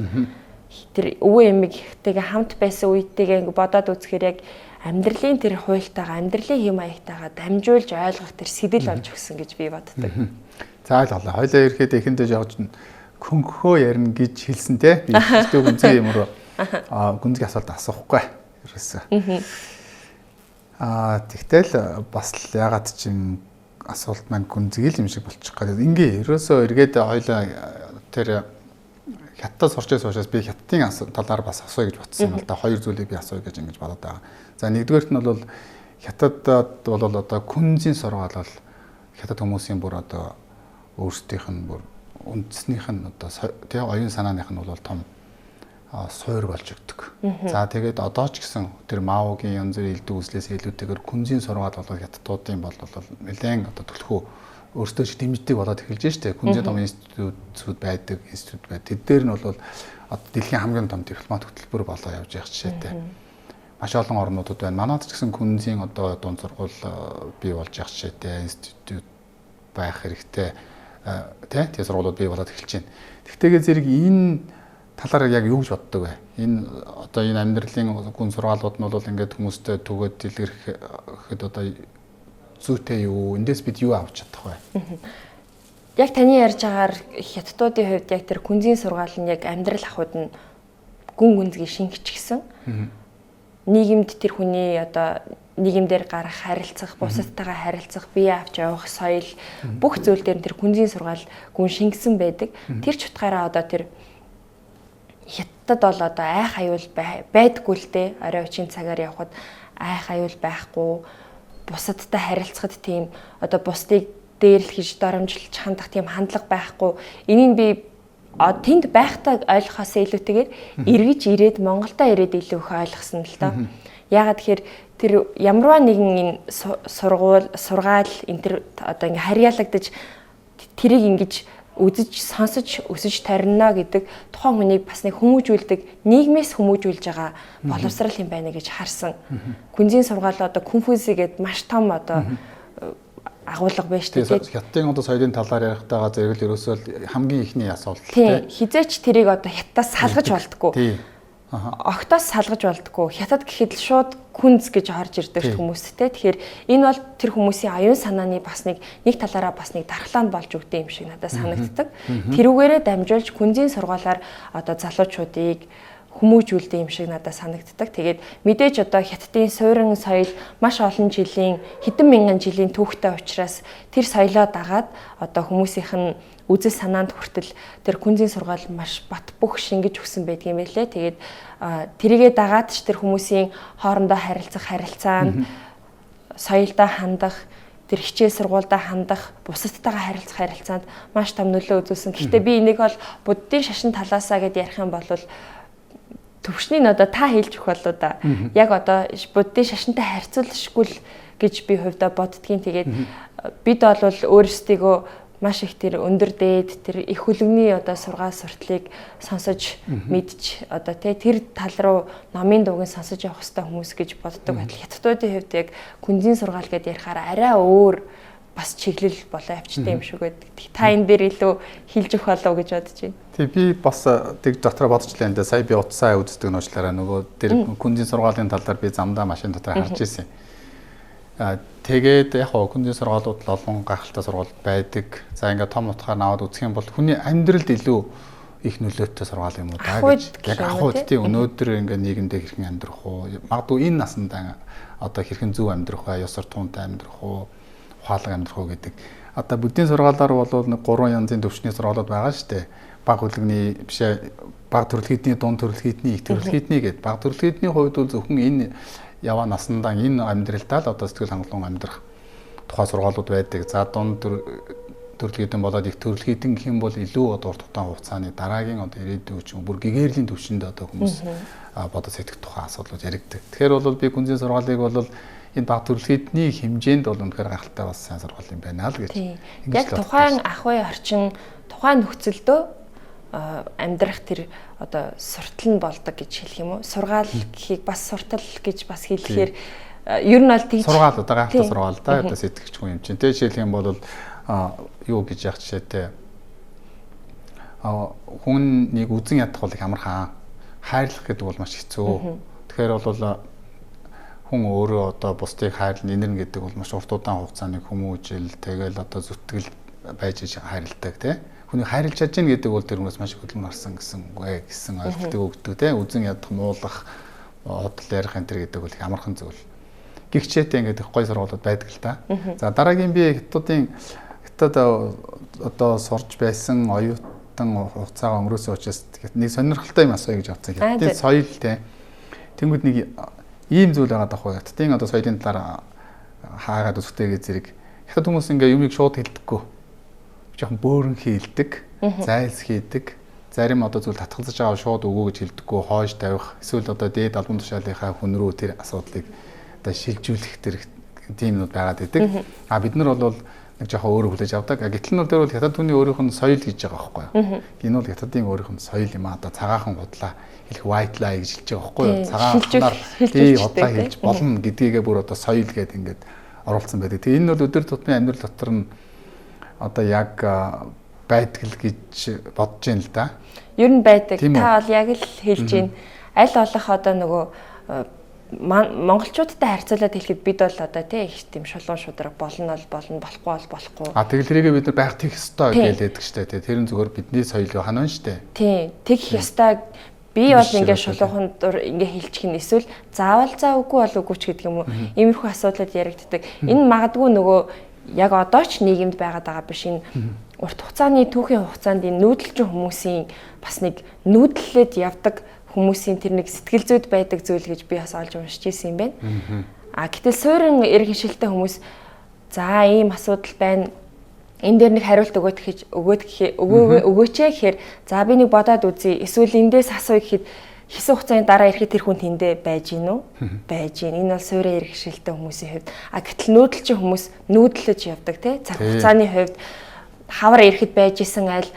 тэр өвөө эмэг ихтэйгээ хамт байсан үедтэйгээ ингээ бодоод үзэхээр яг амьдралын тэр хуйлтайгаа амьдралын хэм маягтайгаа дамжуулж ойлгох тэр сэтэл болж өгсөн гэж би боддог. За ойлголоо. Хоёлаа ирэхэд эхэндээ жавж хөнгөхөө ярина гэж хэлсэн те. Би зөв гүнзгий юм руу гүнзгий асуулт асуухгүй. Ерөөсөө. Тэгтэл бас л ягаад ч юм асуулт маань гүнзгий л юм шиг болчих гээд. Ингээ ерөөсөө эргээд хоёлаа тэр хятад сурчээс уушаас би хятадын талаар бас асууя гэж бодсон юм л да. Хоёр зүйлийг би асууя гэж ингэж бодоод байгаа. За нэгдүгээрт нь бол хятадд бол одоо күнзийн сургаал бол хятад хүмүүсийн бүр одоо өөрсдийнх нь бүр үндэснийх нь одоо тийм оюун санааных нь бол том суур болж өгдөг. За тэгээд одоо ч гэсэн тэр Маогийн янз бүрийн элдв үзлээс илүүтэйгээр күнзийн сургаал бол хятадуудын бол нэлээд одоо төлхөө өөртөө ч дэмждэг болоод эхэлж штэ. Күнзийн том институтууд байдаг, институт байд. Тэд дээр нь бол дэлхийн хамгийн том дипломат хөтөлбөр болоо явж байгаа жишээтэй. Маш олон орнуудад байна. Манайд ч гэсэн күнзийн одоо дунд сургууль бий болж байгаа жишээтэй институт байх хэрэгтэй. Тэгээ сургуулиуд бий болоод эхэлж байна. Тэгтээгээ зэрэг энэ талаар яг юу гэж боддог вэ? Энэ одоо энэ амьдралын гүн сургаалууд нь бол ингээд хүмүүстэй түгээд дэлгэрхэд одоо зүйтэй юу? Эндээс бид юу авч чадах вэ? Яг таны ярьж байгаагаар хятадуудын хувьд яг тэр күнзийн сургаал нь яг амьдрал ахуйд нь гүн гүнзгий шингэчихсэн. Нийгэмд тэр хүний одоо нийгэмдэр гарах харилцах, бусадтайгаа харилцах, бие авч явах соёл бүх зүйл дээр тэр күнзийн сургаал гүн шингэсэн байдаг. Тэр ч утгаараа одоо тэр хятадд бол одоо айх аюул байдаггүй л дээ. Орой үеийн цагаар явхад айх аюул байхгүй, бусадтай харилцахад тийм одоо бусдыг дээрлэхэж доромжилж хандах тийм хандлага байхгүй. Энийг би тэнд байхдаа ойлгохоос илүүтэйгээр эргэж ирээд Монголдо ирээд илүү их ойлгосон л доо. Яагаад тэгэхээр тэр ямарваа нэгэн энэ сургаал энэ тэр одоо ингээ харьяалагдаж тэрийг ингэж үзэж сонсож өсөж тарина гэдэг тухайн хүнийг бас нэг хүмүүжүүлдэг нийгмээс хүмүүжүүлж байгаа боловсрал юм байна гэж харсан. Күнзийн сургаал одоо Конфуци гэдэг маш том одоо агуулга байж тээ. Хятадын одоо соёлын талаар ярихтайгаа зэрэг л ерөөсөө хамгийн ихний асуудал тийм. Хизээч тэрийг одоо хятадаас салгаж болтгүй. Огтоос салгаж болтгүй. Хятад гэхэд л шууд күнз гэж орж ирдэг хүмүүстэй. Тэгэхээр энэ бол тэр хүмүүсийн оюун санааны бас нэг талаараа бас нэг дархлаанд болж өгдөг юм шиг надад санагддаг. Тэрүүгээрээ дамжуулж күнзийн сургаалаар одоо залуучуудыг хүмүүжүүлдэг юм шиг надад санагддаг. Тэгээд мэдээж одоо хятадын суурин соёл маш олон жилийн хэдэн мянган жилийн түүхтэй учраас тэр соёлоо дагаад одоо хүмүүсийнх нь үзэл санаанд хүртэл тэр күнзийн сургаал маш бат бөх шингэж өгсөн байдгийм байлээ. Тэгээд тэрийгэ дагаад ч тэр хүмүүсийн хоорондоо харилцах харилцаанд соёлдоо хандах тэр хичээл сургуультай хандах, бусадтайгаа харилцах харилцаанд маш том нөлөө үзүүлсэн. Гэхдээ би энийг бол буддийн шашин талаасаа гэд ярих юм бол төвшнийг одоо та хэлж өгөх болоо да. Яг одоо буддийн шашинтай харьцуулшгүй л гэж би хувьдаа боддгийн. Тэгээд бид бол өөрсдийгөө маш их тэр өндөр дээд тэр их хөлөгний одоо сургаал суртлыг сонсож мэдж одоо тэр тал руу номын дуугийн сонсож явах хэрэгтэй хүмүүс гэж боддог байтал хятадуудын хувьд яг күнзийн сургаал гэдээ ярихаар арай өөр бас чиглэл болоо авчтай юм шиг байдаг. Та энэ дээр илүү хэлж өгөх болов гэж бодож байна. Тий би бас тэг дотроо бодчихлаа энэ сая би утсаа үздэг нууцлаараа нөгөө тэр күнзийн сургаалын талаар би замдаа машин дотор харж ирсэн. Тэгээд яг күнзийн сургаалууд олон гайхалтай сургаал байдаг. За ингээд том утгаар наваад үзэх юм бол хүний амьдралд илүү их нөлөөтэй сургаал юм уу даа гэж. Яг ахуйд тий өнөөдөр ингээд нийгэмдээ хэрхэн амьдрах уу? Магадгүй энэ насандаа одоо хэрхэн зөв амьдрах вэ? Ёс суртахуунтай амьдрах уу? Ухаалаг амьдрах уу гэдэг. Одоо буддийн сургаалаар бол нэг 3 янзын төвчний сургаалууд байгаа шүү дээ. Бага хөлөгний бишээ бага төрөлхийдний, дунд төрөлхийдний, их төрөлхийдний гэдэг. Бага төрөлхийдний хувьд бол зөвхөн энэ яваа насандаа энэ амьдралдаа л одоо сэтгэл хангалуун амьдрах тухай сургаалууд байдаг. За дунд төрөлхийдэн болоод их төрөлхийдэн гэх юм бол илүү одоо урт хугацааны дараагийн одоо ирээдүйн ч юм бүр гэгэрлийн төвшөнд одоо хүмүүс бодож сэтгэх тухайн асуудлууд яригддаг. Тэгэхээр бол би гүнзгий сургаалыг бол энэ баг төрөлхийдний хэмжээнд бол үнэхээр гайхалтай бас сайн сургаал юм байна л гэж. Яг тухайн ах уян орчин, тухайн нөхцөлдөө амьдрах тэр одоо суртал нь болдог гэж хэлэх юм уу? Сургаал гэхийг бас суртал гэж бас хэлэхээр ер нь бол тийм сургаал одоо гайхалтай сургаал да одоо сэтгэгч хүн юм чинь. Тэ жишээлх юм бол юу гэж яах жишээтэй хүнийг үзэн ядах бол их амархан, хайрлах гэдэг бол маш хэцүү. Тэгэхээр бол хүн өөрөө одоо бусдыг хайрлна, инэрнэ гэдэг бол маш урт удаан хугацааны хүмүүжил, тэгэл одоо зүтгэл байж хайрладаг тий. Хүнийг хайрлаж чадж гин гэдэг бол тэр хүмүүс маш хөдөлмөр марсан гэсэн ойлголтыг өгдөг тий. Үзэн ядах, муулах, одол ярих энэ төр гэдэг бол их амархан зүйл. Гихчээтэй ингээд их гой сургуулиуд байдаг л та. За дараагийн би хятад одоо сурж байсан оюутан хугацаагаа өнгөрөөсөн учраас нэг сонирхолтой юм асууя гэж бодсон. Хятадын соёл тий. Тэнгүүд нэг ийм зүйл байгаа дах уу. Хятадын одоо соёлын талаар хаагаад үзэхтэйгээ зэрэг хятад хүмүүс ингээ юмыг шууд хэлдэггүй. Жохон бөөрөн хийлдэг, зайлс хийдэг. Зарим одоо зүйл татгалзаж байгаа шууд өгөө гэж хэлдэггүй, хойш тавих. Эсвэл одоо дээд албан тушаалынхаа хүн рүү тэр асуудлыг одоо шилжүүлэх тэр тийм юмуд байгаад байдаг. Бид нар бол нэг жоохон өөрөөр хүлээж авдаг. Гэтэл нь тэр бол хятад хүний өөрийнх нь соёл гэж байгаа байхгүй юу? Энэ бол хятадын өөрийнх нь соёл юм аа. Одоо цагаахан худлаа хэлэх white lie гэж хэлж байгаа байхгүй юу? Цагаахнаар тий худлаа хэлж болно гэдгийгээ бүр одоо соёл гэдэг ингээд оруулсан байдаг. Тэгээ энэ бол өдөр тутмын амьдрал дотор нь одоо яг байдаг л гэж бодож байна л да. Ер нь байдаг. Та бол яг л хэлж байна. Аль болох одоо нөгөө монголчуудтай харьцуулаад хэлэхэд бид бол одоо тий их тийм шулуун шудраг болно болохгүй бол болохгүй. Тэгэл тэрийгээ бид нар байх тех ёстой гэж хэлдэг штэ тий. Тэр нь зүгээр бидний соёлыг ханаа штэ. Тий тех ёстой. Би бол ингээ шулууханд ингээ хэлчих нь эсвэл заавал заа үгүй бол үгүй ч гэдэг юм уу. Иймэрхүү асуудлууд яригддаг. Энэ магадгүй нөгөө яг одоо ч нийгэмд байгаад байгаа биш. Энэ урт хугацааны түүхийн хугацаанд энэ нүүдэлчин хүмүүсийн бас нэг нүүдлэлээд явдаг хүмүүсийн тэр нэг сэтгэл зүйд байдаг зүйл гэж би бас олж уншиж ирсэн юм байна. Гэтэл суурин эргэншилтэй хүмүүс за ийм асуудал байна. Энэ дээр нэг хариулт өгөөч гэхээр за би нэг бодоод үзье. Эсвэл эндээс асууя гэхэд хэсэг хугацааны дараа ирэхэд тэр хүн тэндээ байж гин үү? Байж гин. Энэ бол суурин эргэншилтэй хүмүүсийн хувьд. Гэтэл нүүдэлчин хүмүүс нүүдлэж явдаг тий. Цаг хугацааны хувьд хавар ирэхэд байж исэн айл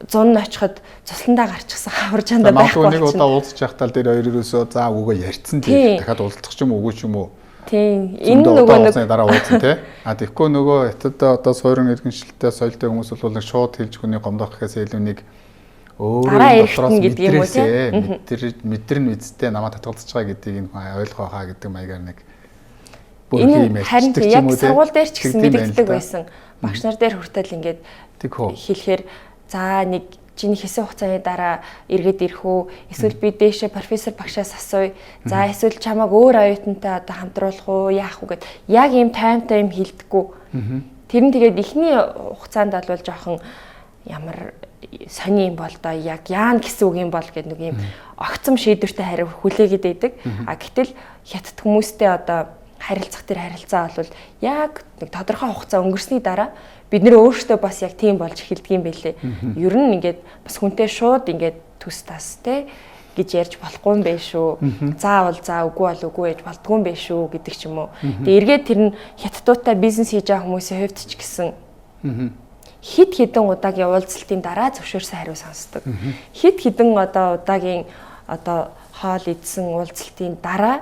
100 нь очиход цусландаа гарчихсан хавар жандаа байхгүй байна. Нэг удаа уулзч явахтал тэр хоёр ерөөсөө за үгүй ярьцсан тий. Дахиад уулзах ч юм уу үгүй ч юм уу. Тийм. Энэ нөгөө нэг дараа уулзсан тий. Тэгэхгүй нөгөө хятад одоо суурин эргэншилтэй соёлтой хүмүүс бол нэг шууд хэлж хүний гомдох гэхээс илүү нэг өөрөө дотроос мэдэрн мэдтэй намайг татгалзаж байгаа гэдгийг энэ хүн ойлгоо хаа гэдэг маягаар нэг бүр юм ярьж байгаа юм уу тий. Сургууль дээр ч гэсэн мэддэг байсан. Багш нар дээр хүртэл ингээд хэлэхээр за нэг чиний хэсэг хугацааны дараа эргээд ирэх үү? Эсвэл би дээшээ профессор багшаас асууя. За эсвэл чамайг өөр оюутантай одоо хамтруулах уу? Яах уу гэд яг ийм таймтай юм хэлдэггүй. Тэр нь тэгээд эхний хугацаанд бол жоохон ямар сони юм бол доо яг яан гэсэн үг юм бол гэдэг нэг юм огцом шийдвэртэй хариу хүлээгээд байдаг. Гэтэл хятад хүмүүстэй одоо харилцах тэр харилцаа бол яг нэг тодорхой хугацаа өнгөрсний дараа бид нэр өөрсдөө бас яг тийм болж эхэлдэг юм байлээ. Ер нь ингээд бас хүнтэй шууд ингээд төс тас те гэж ярьж болохгүй юм байх шүү. Заавал заа үгүй бол үгүй гэж болдгүй юм байх шүү гэдэг ч юм уу. Тэгээ эргээд тэр нь хятадуудтай бизнес хийж байгаа хүмүүсийн хувьд ч гэсэн хит хитэн удаагийн уулзалтын дараа зөвшөөрсөн хариу сонсдог. Хит хитэн одоо удаагийн одоо хоол идсэн уулзалтын дараа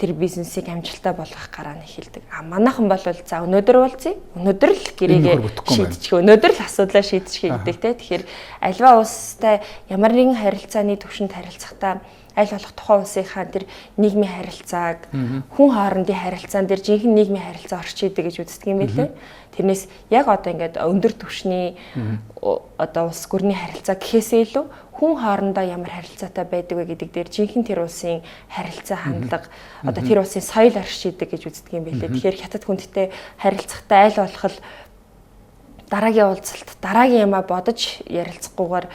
тэр бизнесийг амжилттай болгох гараа нь хэлдэг. Манайхан бол за өнөөдөр уулзъя. Өнөөдөр л гэрээгээ шийдчих. Өнөөдөр л асуудлаа шийдчих гэдэг те. Тэгэхээр альва улстай ямар нэгэн харилцааны төвшөнд харилцахдаа аль болох тухайн улсынхаа тэр нийгмийн харилцааг хүн хоорондын харилцаан дээр жинхэнэ нийгмийн харилцаа орчийдэг гэж үздэг юм билээ. Тэрнээс яг одоо ингээд өндөр түвшний одоо улс гүрний харилцаа гэхээсээ илүү хүн хоорондоо ямар харилцаатай байдаг вэ гэдэг дээр жинхэнэ тэр улсын харилцаа хандлага одоо тэр улсын соёл орчийдэг гэж үздэг юм билээ. Тэгэхээр хятад хүндтэй харилцахтаа аль болох дараагийн уулзалт дараагийн юмаа бодож ярилцахгүйгээр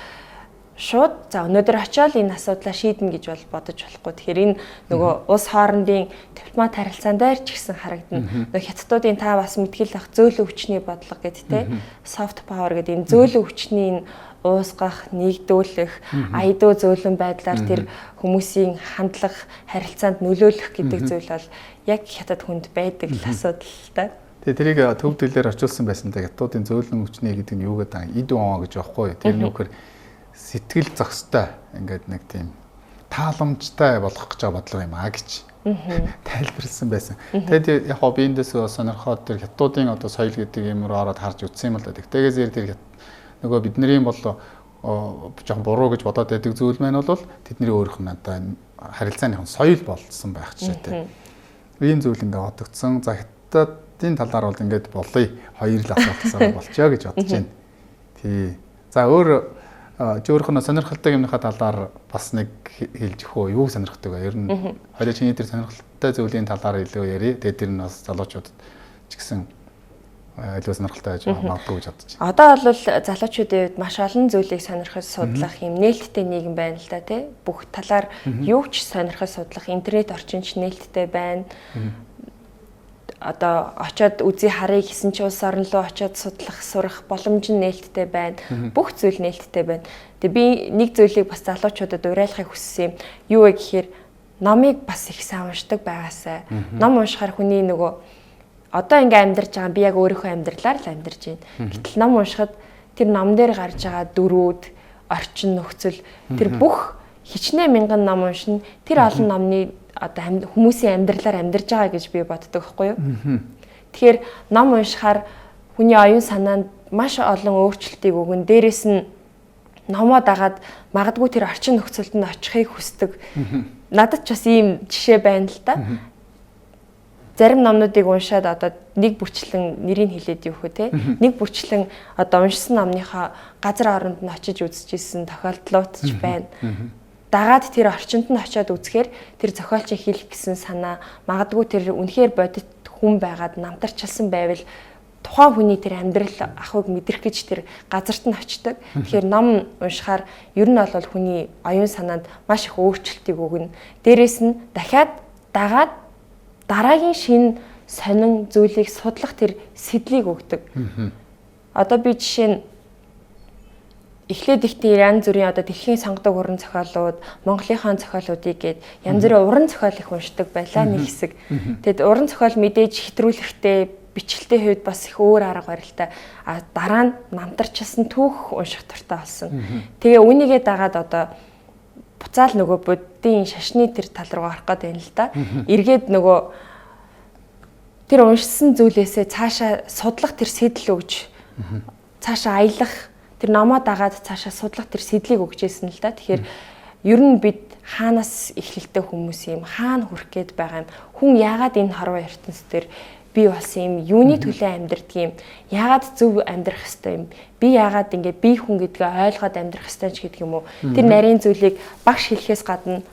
шууд за өнөөдөр очиод энэ асуудлаа шийднэ гэж бол бодож болохгүй. Тэгэхээр энэ нөгөө улс хоорондын дипломат харилцаан дээр ч гэсэн харагдана. Нөгөө хятадуудын та бас мэдгэл ах зөөлөн хүчний бодлого гэдэг те soft power гэдэг энэ зөөлөн хүчний энэ уусгах, нэгдүүлэх, аядуу зөөлөн байдлаар тэр хүмүүсийн хандлага, харилцаанд нөлөөлөх гэдэг зүйл бол яг хятад хүнд байдаг асуудалтай. Тэгээ тэрийг төв дэлээр очилсан байсан да хятадуудын зөөлөн хүчний гэдэг нь юу гэдэг нь ид оноо гэж байхгүй. Тэр нөхөр сэтгэл зохистой ингээд нэг тийм тааламжтай болгох гэж байгаа бодлого юм а гэж тайлбарлсан байсан. Тэгээд яг би эндээс сонирхоод тэр хятадуудын одоо соёл гэдэг юмруу ороод харж үзсэн юм л да. Тэгтээгээр тэр нөгөө бидний бол жоохон буруу гэж бодоод байдаг зүйл маань бол тэдний өөрийнх нь одоо харилцааных нь соёл болсон байх жишээтэй. Ийм зүйл ингээд одогдсон. За хятадын талаар бол ингээд болъё. Хоёр л асуудалсаа болчихё гэж бодож байна. Тий. За өөр өөрийнхөө сонирхолтой юмныхаа талаар бас нэг хэлж өгөө. Юу сонирхдаг вэ? Ер нь хоёул чиний тэр сонирхолтой зүйлийн талаар илүү ярий. Тэгээд тэр нь бас залуучуудад ч гэсэн илүү сонирхолтой байж магадгүй гэж бодож байна. Одоо бол залуучуудын үед маш олон зүйлийг сонирхож судлах юм нээлттэй нийгэм байна л да тий. Бүх талаар юу ч сонирхож судлах интернет орчинч нээлттэй байна. Одоо очиод үзий харъя гэсэн чи улс орн руу очиод судлах, сурах боломж нь нээлттэй байна. Бүх зүйл нээлттэй байна. Тэгээ би нэг зүйлийг бас залуучуудад уриалахыг хүссэн юм. Юу вэ гэхээр номыг бас их сайн уншдаг байгаасай. Ном уншихаар хүний нөгөө одоо ингээм амьдарч байгаа би яг өөрийнхөө амьдралаар л амьдарч байна. Гэтэл ном уншихад тэр ном дээр гарч байгаа дүрүүд, орчин нөхцөл тэр бүх хичнээн мянган ном уншина. Тэр олон номны одоо хүмүүсийн амьдралаар амьдарч байгаа гэж би боддог байхгүй юу? Тэгэхээр ном уншихаар хүний оюун санаанд маш олон өөрчлөлтийг өгөн. Дээрээс нь номоо дагаад магадгүй тэр орчин нөхцөлд нь очихыг хүсдэг. Надад ч бас ийм жишээ байна л да. Зарим номнуудыг уншаад одоо нэг бүрчлэн нэрийг хэлээд юу хөө те. Нэг бүрчлэн одоо уншсан номныхоо газар оронд нь очиж үзчихсэн тохиолдлууд ч байна. Дагаад тэр орчинд нь очиод үзэхээр тэр зохиолчийн хэлэх гэсэн санаа магадгүй тэр үнэхээр бодит хүн байгаад намтарчилсан байвал тухайн хүний тэр амьдрал ахыг мэдрэх гэж тэр газарт нь очдог. Тэгэхээр ном уншихаар ер нь бол хүний оюун санаанд маш их өөрчлөлтийг өгнө. Дээрээс нь дахиад дагаад дараагийн шинэ сонин зүйлийг судлах тэр сэдлийг өгдөг. Одоо би жишээ нь эхлээд ихтэй янз бүрийн одоо дэлхийн сонгодог уран зохиолууд, Монголынхаа зохиолуудыг гээд янз бүрийн уран зохиол их уншдаг байлаа нэг хэсэг. Тэгэд уран зохиол мэдээж хэтрүүлэхтэй, бичлэлтэй хувьд бас их өөр арга барилтай. А дараа нь намтарчилсан түүх унших туртай болсон. Тэгээ үнийгээ дагаад одоо буцаал нөгөө буддийн шашны тэр тал руу орох гээд байна л да. Эргээд нөгөө тэр уншсан зүйлээсээ цаашаа судлах тэр сэдэл өгч цаашаа аялах тэр номоо дагаад цаашаа судлах тэр сэдлийг өгчээсэн л да. Тэгэхээр ер нь бид хаанаас эхлэлтэй хүмүүс юм, хаана хүрэх гээд байгаа юм, хүн яагаад энэ хорвоо ертөнцийн бий болсон юм, юуны төлөө амьдардаг юм, яагаад зөв амьдрах ёстой юм, би яагаад ингээд би хүн гэдгээ ойлгоод амьдрах ёстой ч гэдэг юм уу. Тэр нарийн зүйлийг багш хэлэхээс гадна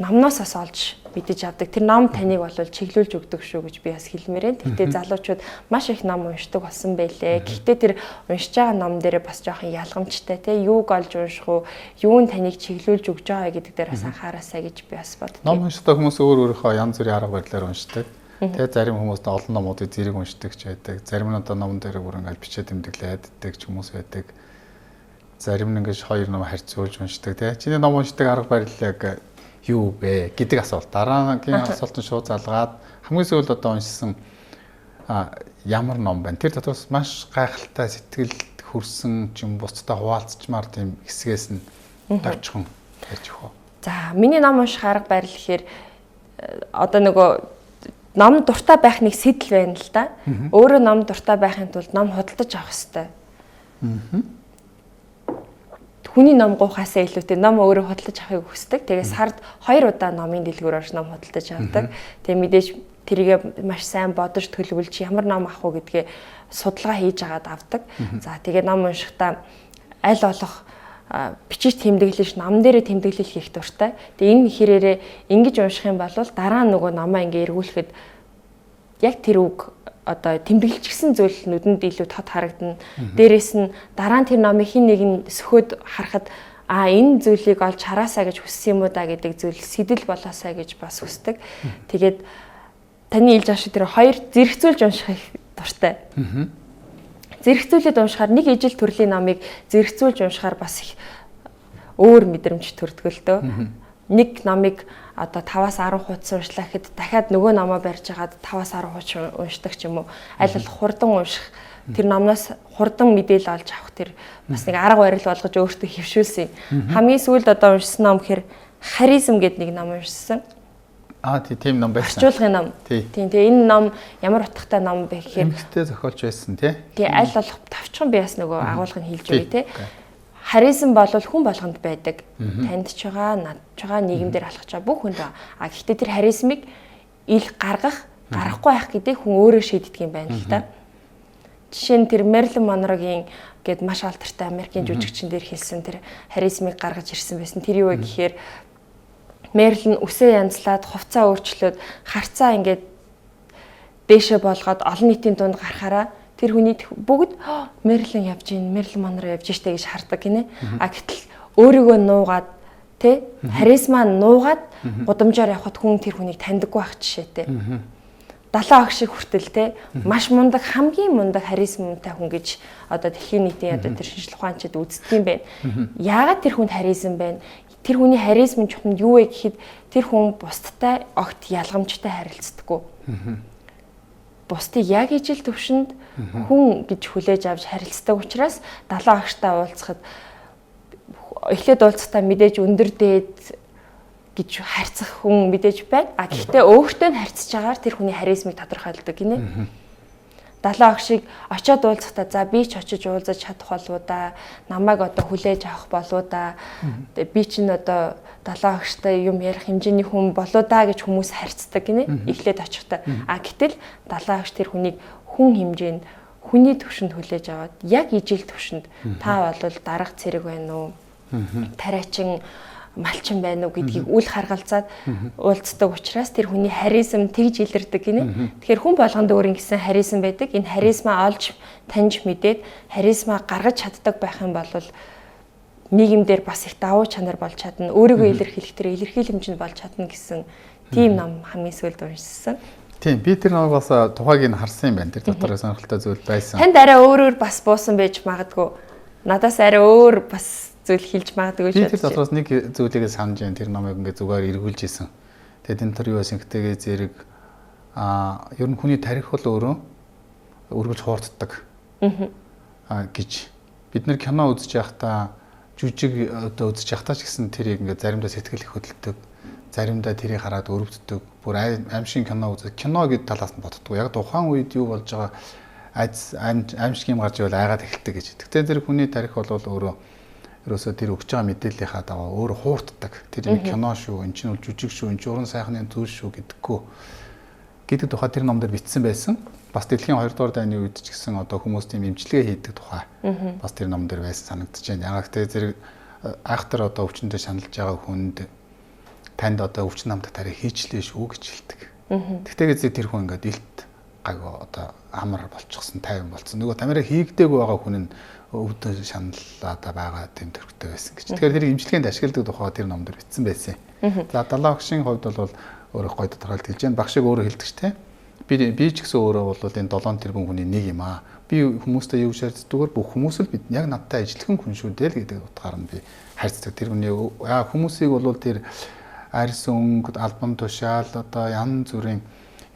номноос бас олж мэдэж авдаг. Тэр ном таныг бол чиглүүлж өгдөг шүү гэж би бас хэлмээрэн. Гэхдээ залуучууд маш их ном уншдаг болсон байлээ. Гэхдээ тэр уншиж байгаа ном дээр бас жоохон ялгамжтай те юуг олж унших уу, юу нь таныг чиглүүлж өгж байгаа гэдэг дээр бас анхаараасай гэж би бас боддог. Ном уншдаг хүмүүс өөрийнхөө янз бүрийн арга барилаар уншдаг. Тэгээ зарим хүмүүс олон номуудыг зэрэг уншдаг ч байдаг. Зарим нь одоо номон дээр бүр ингээд бичээд тэмдэглээд иддэг ч хүмүүс байдаг. Зарим нь ингээд хоёр ном харьцуулж уншдаг. Тэгээ чиний ном уншдаг арга барил яг юу бэ гэдэг асуулт. Дараагийн асуултанд шууд залгаад хамгийн сүүлд одоо уншсан ямар ном байна? Тэр дотроос маш гайхалтай сэтгэл хүрсэн ч юм бусдад хуваалцчмаар тийм хэсгээс нь товчхон ярьж өгөө. За, миний ном унших арга барил гэхээр одоо нөгөө ном дуртай байх нэг сэдэл байна л да. Өөрөө ном дуртай байхын тулд ном худалдаж авах хэрэгтэй. Хүний ном гуйхаасаа илүүтэй ном өөрөө худалдаж авахыг хүсдэг. Тэгээ сард 2 удаа номын дэлгүүр орж ном худалдаж авдаг. Тэгээ мэдээж тэрийгэ маш сайн бодож төлөвлөж ямар ном авах уу гэдгээ судалгаа хийж агаад авдаг. За тэгээ ном уншихдаа аль болох бичиж тэмдэглэж, ном дээрээ тэмдэглэл хийх дуртай. Тэгээ энэ хэрээрээ ингэж унших юм бол дараа нөгөө номоо ингээ эргүүлэхэд яг тэр үг одоо тэмдэглэжсэн зүйл нүдэнд илүү тод харагдана. Дээрээс нь дараа нь тэр номын хин нэг нь сөхөд харахад энэ зүйлийг олж хараасаа гэж хүссэн юм уу да гэдэг зүйл сэтэл болоосаа гэж бас хүсдэг. Тэгээд таны хэлж байгаа шиг тэр хоёр зэрэгцүүлж уншихыг дуртай. Зэрэгцүүлээд уншихаар нэг ижил төрлийн номыг зэрэгцүүлж уншихаар бас их өөр мэдрэмж төрдөг л дөө. Нэг номыг одоо 5-аас 10 хуудас уншлаа гэхэд дахиад нөгөө номоо барьж хагаад 5-аас 10 хуудас уншдаг ч юм уу. Аль болох хурдан унших, тэр номноос хурдан мэдээлэл олж авах тэр бас нэг арга барил болгож өөртөө хөвшүүлсэн. Хамгийн сүүлд одоо уншсан ном гэхээр Харизм гэдэг нэг ном уншсан. Тийм ном байсан. Орчуулгын ном. Тийм. Тэгээ энэ ном ямар утгатай ном бэ гэхээр эмэгтэй зохиолч байсан тий. Тэгээ аль болох тавчхан би бас нөгөө агуулгыг хэлж өгье тий. Харизм бол хүн болгонд байдаг. Танд ч байгаа, над ч байгаа, нийгэмдэр алхаж байгаа бүх хүнд. Гэхдээ тэр харизмыг ил гаргахгүй байх гэдэг хүн өөрөө шийддэг юм байна л да. Жишээ нь тэр Мэрилин Монрогийн гээд маш алдартай Америкийн жүжигчин дээр хэлсэн тэр харизмыг гаргаж ирсэн байсан. Тэр юу вэ гэхээр Мэрилин үсээ янзлаад, хувцаа өөрчлөөд, харцаа ингээд дээшээ болгоод олон нийтийн дунд гарахаараа тэр хүний бүгд Мэрилин явж гин, Мэрилин Монро явж штэ гэж хардаг гинэ. Гэтэл өөрийгөө нуугаад тэ харизмаа нуугаад гудамжаар явхад хүн тэр хүнийг таньдаггүй байх жишээтэй. 70 ах шиг хүртэл те маш мундаг, хамгийн мундаг харизмтай хүн гэж одоо дэлхийн нийтийн одоо тэр шинжлэх ухаанчид үздэг юм байна. Яагаад тэр хүнд харизм байна? Тэр хүний харизм чухамд юу вэ гэхэд тэр хүн бусдтай огт ялгамжтай харилцдаггүй. Бусдыг яг ижил төвшөнд хүн гэж хүлээж авч харилцдаг учраас 70 агштай уулзахад эхлээд уулзахдаа мэдээж өндөр дээд гэж харьцах хүн мэдээж байна. Гэхдээ өөртөө нь харьцаж байгаагаар тэр хүний харизмыг тодорхойлдог гинэ. 70 агшиг очиод уулзахдаа за би ч очиж уулзаж чадах болов уу да. Намайг одоо хүлээж авах болов уу да. Би ч н одоо 70 агштай юм ярих хэмжээний хүн болоо да гэж хүмүүс харьцдаг гинэ. Эхлээд очихдаа. Гэтэл 70 агш тэр хүнийг хүн хэмжээнд хүний төвшөнд хүлээж аваад яг ижил төвшөнд та бол дарга цэрэг байна уу? Тариачин малчин байна уу гэдгийг үл харгалзаад уулздаг учраас тэр хүний харизм тэгж илэрдэг гинэ. Тэгэхээр хүн болгонд өөр ингэсэн харизм байдаг. Энэ харизмаа олж таньж мэдээд харизмаа гаргаж чаддаг байх юм бол нийгэмдэр бас их давуу чанар болж чадна. Өөрийгөө илэрхийлэх тэр илэрхийлэмжинд болж чадна гэсэн тийм ном хамгийн сүүлд уншсан. Тийм, би тэр номыг бас тухайг нь харсан юм байна. Тэр дотор сонирхолтой зүйл байсан. Танд арай өөрөөр бас буусан байж магадгүй. Надаас арай өөр бас зүйл хэлж магадгүй шүү. Би тэр дотроос нэг зүйлийг санаж байна. Тэр номыг ингээд зүгээр эргүүлж исэн. Тэгээд энэ төр юу байсан гэтээгээ зэрэг ер нь хүний тарих бол өөрөө өргөж хуурддаг. Гэж бид нэр кино үзэж байхдаа жүжиг одоо үзэж байхдаа ч гэсэн тэрийг ингээд заримдаа сэтгэл их хөдөлдөг. Заримдаа тэрийг хараад өрөвддөг. Бүр аимшиг кино үзэх. Кино гэдэг талаас нь боддог. Яг тухайн үед юу болж байгаа аимшиг юм гарч ивэл айгаад эхэлдэг гэж. Тэгтээ тэр хүний тарих бол өөрөө ерөөсөө тэр өгч байгаа мэдээллийнхаа даваа өөр хуурддаг. Тэр кино шүү, эн чинь бол жүжиг шүү, эн чинь уран сайхны зүйл шүү гэдэггүй. Гэдэг тухай тэр ном дээр бичсэн байсан. Бас дэлхийн 2 дугаар дайны үед ч гэсэн одоо хүмүүс тийм эмчилгээ хийдэг тухай бас тэр ном дээр байсан санагдаж байна. Яг тэ зэрэг айхтар одоо өвчнөдөө шаналж байгаа хүнд танд одоо өвчин намтаг тарих хийчлээ шүү гэж хэлдэг. Тэгтээгээ тэр хүн ингээд илт гайгүй одоо амар болчихсон, тайван болцсон. Нөгөө тамираа хийгдээгүй байгаа хүн нь өвдөө шаналлаа байгаа тийм төрхтэй байсан гэж. Тэгэхээр тэр эмчилгээнд ашигладаг тухай тэр ном дээр бичсэн байсан. За 70 агшийн хувьд бол өөрөө гой тодорхойлт хэлж байна. Багшиг өөрөө хэлдэг ч тийм. Би ч гэсэн өөрөө бол энэ 7 тэрбум хүний нэг юм аа. Би хүмүүстэй юу шаарддаггээр бүх хүмүүс л бид яг надтай ажиллах хүн шүү дээ л гэдэг утгаар нь би харьцдаг. Тэр хүний хүмүүсийг бол тэр арьс өнгө, альбом тушаал одоо янз бүрийн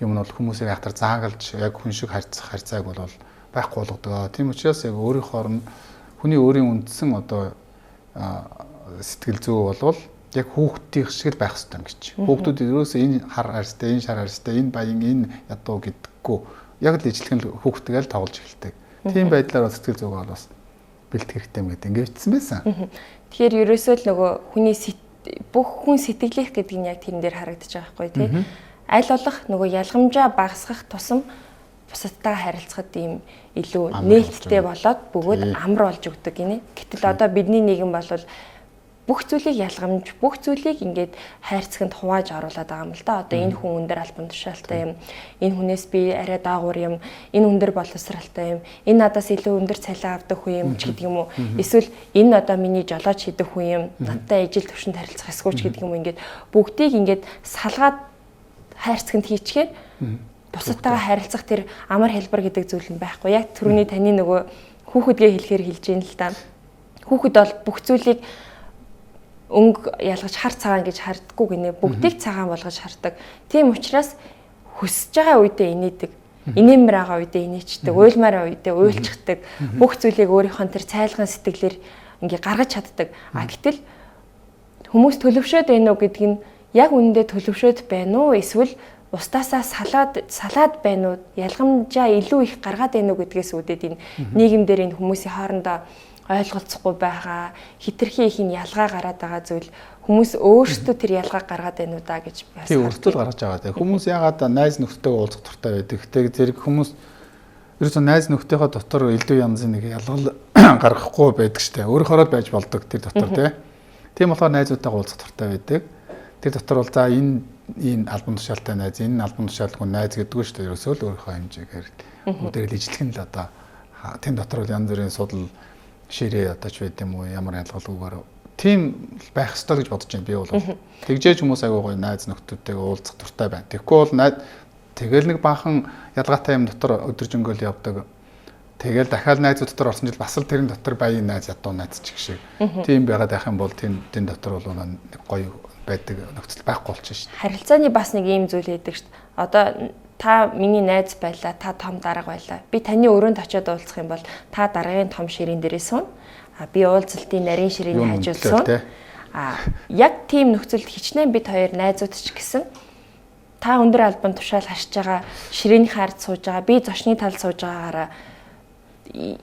юм нь бол хүмүүсийг хатар заагалж яг хүн шиг харьцах харьцааг бол байхгүй болгодог. Тийм учраас яг өөрийнхөө нь хүний өөрийн үндсэн одоо сэтгэл зүй болвол яг хүүхдийн шиг л байх хэрэгтэй юм гэж. Хүүхдүүд ерөөсөө энэ хар арьстай, энэ шар арьстай, энэ баян, энэ ядуу гэдэггүй. Яг л ижлэх нь хүүхдтэйгээ л тоглож эхэлдэг. Тийм байдлаар сэтгэл зүйг бол бас бэлтгэх хэрэгтэй юм гэдэг ингээд бичсэн байсан. Тэгэхээр ерөөсөө л нөгөө хүний бүх хүн сэтгэлийнх гэдэг нь яг тэрэн дээр харагдаж байгаа байхгүй тий. Аль болох нөгөө ялгамжаа багасгах тусам бусадтайгаа харилцахад ийм илүү нээлттэй болоод бөгөөд амар болж өгдөг гинэ. Гэтэл одоо бидний нийгэм бол бүх зүйлийг ялгамж, бүх зүйлийг ингээд хайрцагт хувааж оруулаад байгаа юм л да. Одоо энэ хүн өндөр албан тушаалтай юм. Энэ хүнээс би арай даагуур юм. Энэ өндөр боловсралтай юм. Энэ надаас илүү өндөр цалин авдаг хүн юм ч гэдэг юм уу. Эсвэл энэ одоо миний жолооч хийдэг хүн юм. Надтай ижил төвшөнд харилцах эсгүүч гэдэг юм ингээд бүгдийг ингээд салгаад хайрцагт хийчихээр бусадтайгаа харилцах тэр амар хэлбэр гэдэг зүйл нь байхгүй. Яг түрүүний таны нөгөө хүүхэдгээ хэлэхээр хэлж ийн л да. Хүүхэд бол бүх зүйлийг өнгө ялгаж хар цагаан гэж харддаггүй гинэ. Бүгдийг цагаан болгож хардаг. Тийм учраас хүсэж байгаа үедээ инээдэг. Инээмэр байгаа үедээ инээчдэг. Уйлмаар үедээ уйлчихдаг. Бүх зүйлийг өөрийнхөө тэр цайлган сэтгэлээр ингээ гаргаж чаддаг. А гэтэл хүмүүс төлөвшөөд байна уу гэдг нь яг үнэндээ төлөвшөөд байна уу? Эсвэл устаасаа салаад байна уу? Ялгамжаа илүү их гаргаад байна уу гэдгээс үүдээд энэ нийгэмдэр энэ хүмүүсийн хоорондоо ойлголцохгүй байгаа, хитрхи их нь ялгаа гараад байгаа зүйл хүмүүс өөрсдөө тэр ялгааг гаргаад байна уу да гэж бас. Тийм өөртөө л гаргаж байгаа. Тэгээ хүмүүс яагаад найз нөхдөйгөө уулзах туртай байдаг. Тэгээ зэрэг хүмүүс ерөөсөө найз нөхдөйгөө дотор элдв янзын нэг ялгал гаргахгүй байдаг штэ. Өөрөөхөө байж болдог тэр дотор тийм болохоор найзуудтайгаа уулзах туртай байдаг. Тэр дотор бол за энэ албан тушаалтай найз, энэ албан тушаалгүй найз гэдэггүй штэ. Ерөөсөө л өөрийнхөө хэмжээгээр бүгдээр л ижлэх нь л одоо тийм дотор бол янз бүрийн судал ширээ одоо ч байд юм уу ямар ялгалгүйгээр тийм байх ёстой гэж бодож байна би бол. Тэгжээж хүмүүс аягүй гоё найз нөхдөдтэйгээ уулзах дуртай байна. Тэгэхгүй бол тэгэл нэг баахан ялгаатай юм дотор өдөржингөөл явдаг. Тэгэл дахиад найзууд дотор орсон жил бас л тэрэн дотор баян найз ядуу найз ч гэх шиг. Тийм байгаад байх юм бол тийм дотор бол нэг гоё байдаг нөхцөл байхгүй болчихно шүү дээ. Харилцааны бас нэг ийм зүйл байдаг шүү дээ. Одоо та миний найз байлаа, та том дарга байлаа. Би таны өрөөнд очиод уулзах юм бол та даргын том ширээн дээрээ суун. Би уулзалтын нарийн ширээний хажууд суун. Яг тийм нөхцөлд хичнээн бид хоёр найзууд ч гэсэн та өндөр албан тушаал хашиж байгаа ширээний хард сууж байгаа, би зочны талд сууж байгаагаараа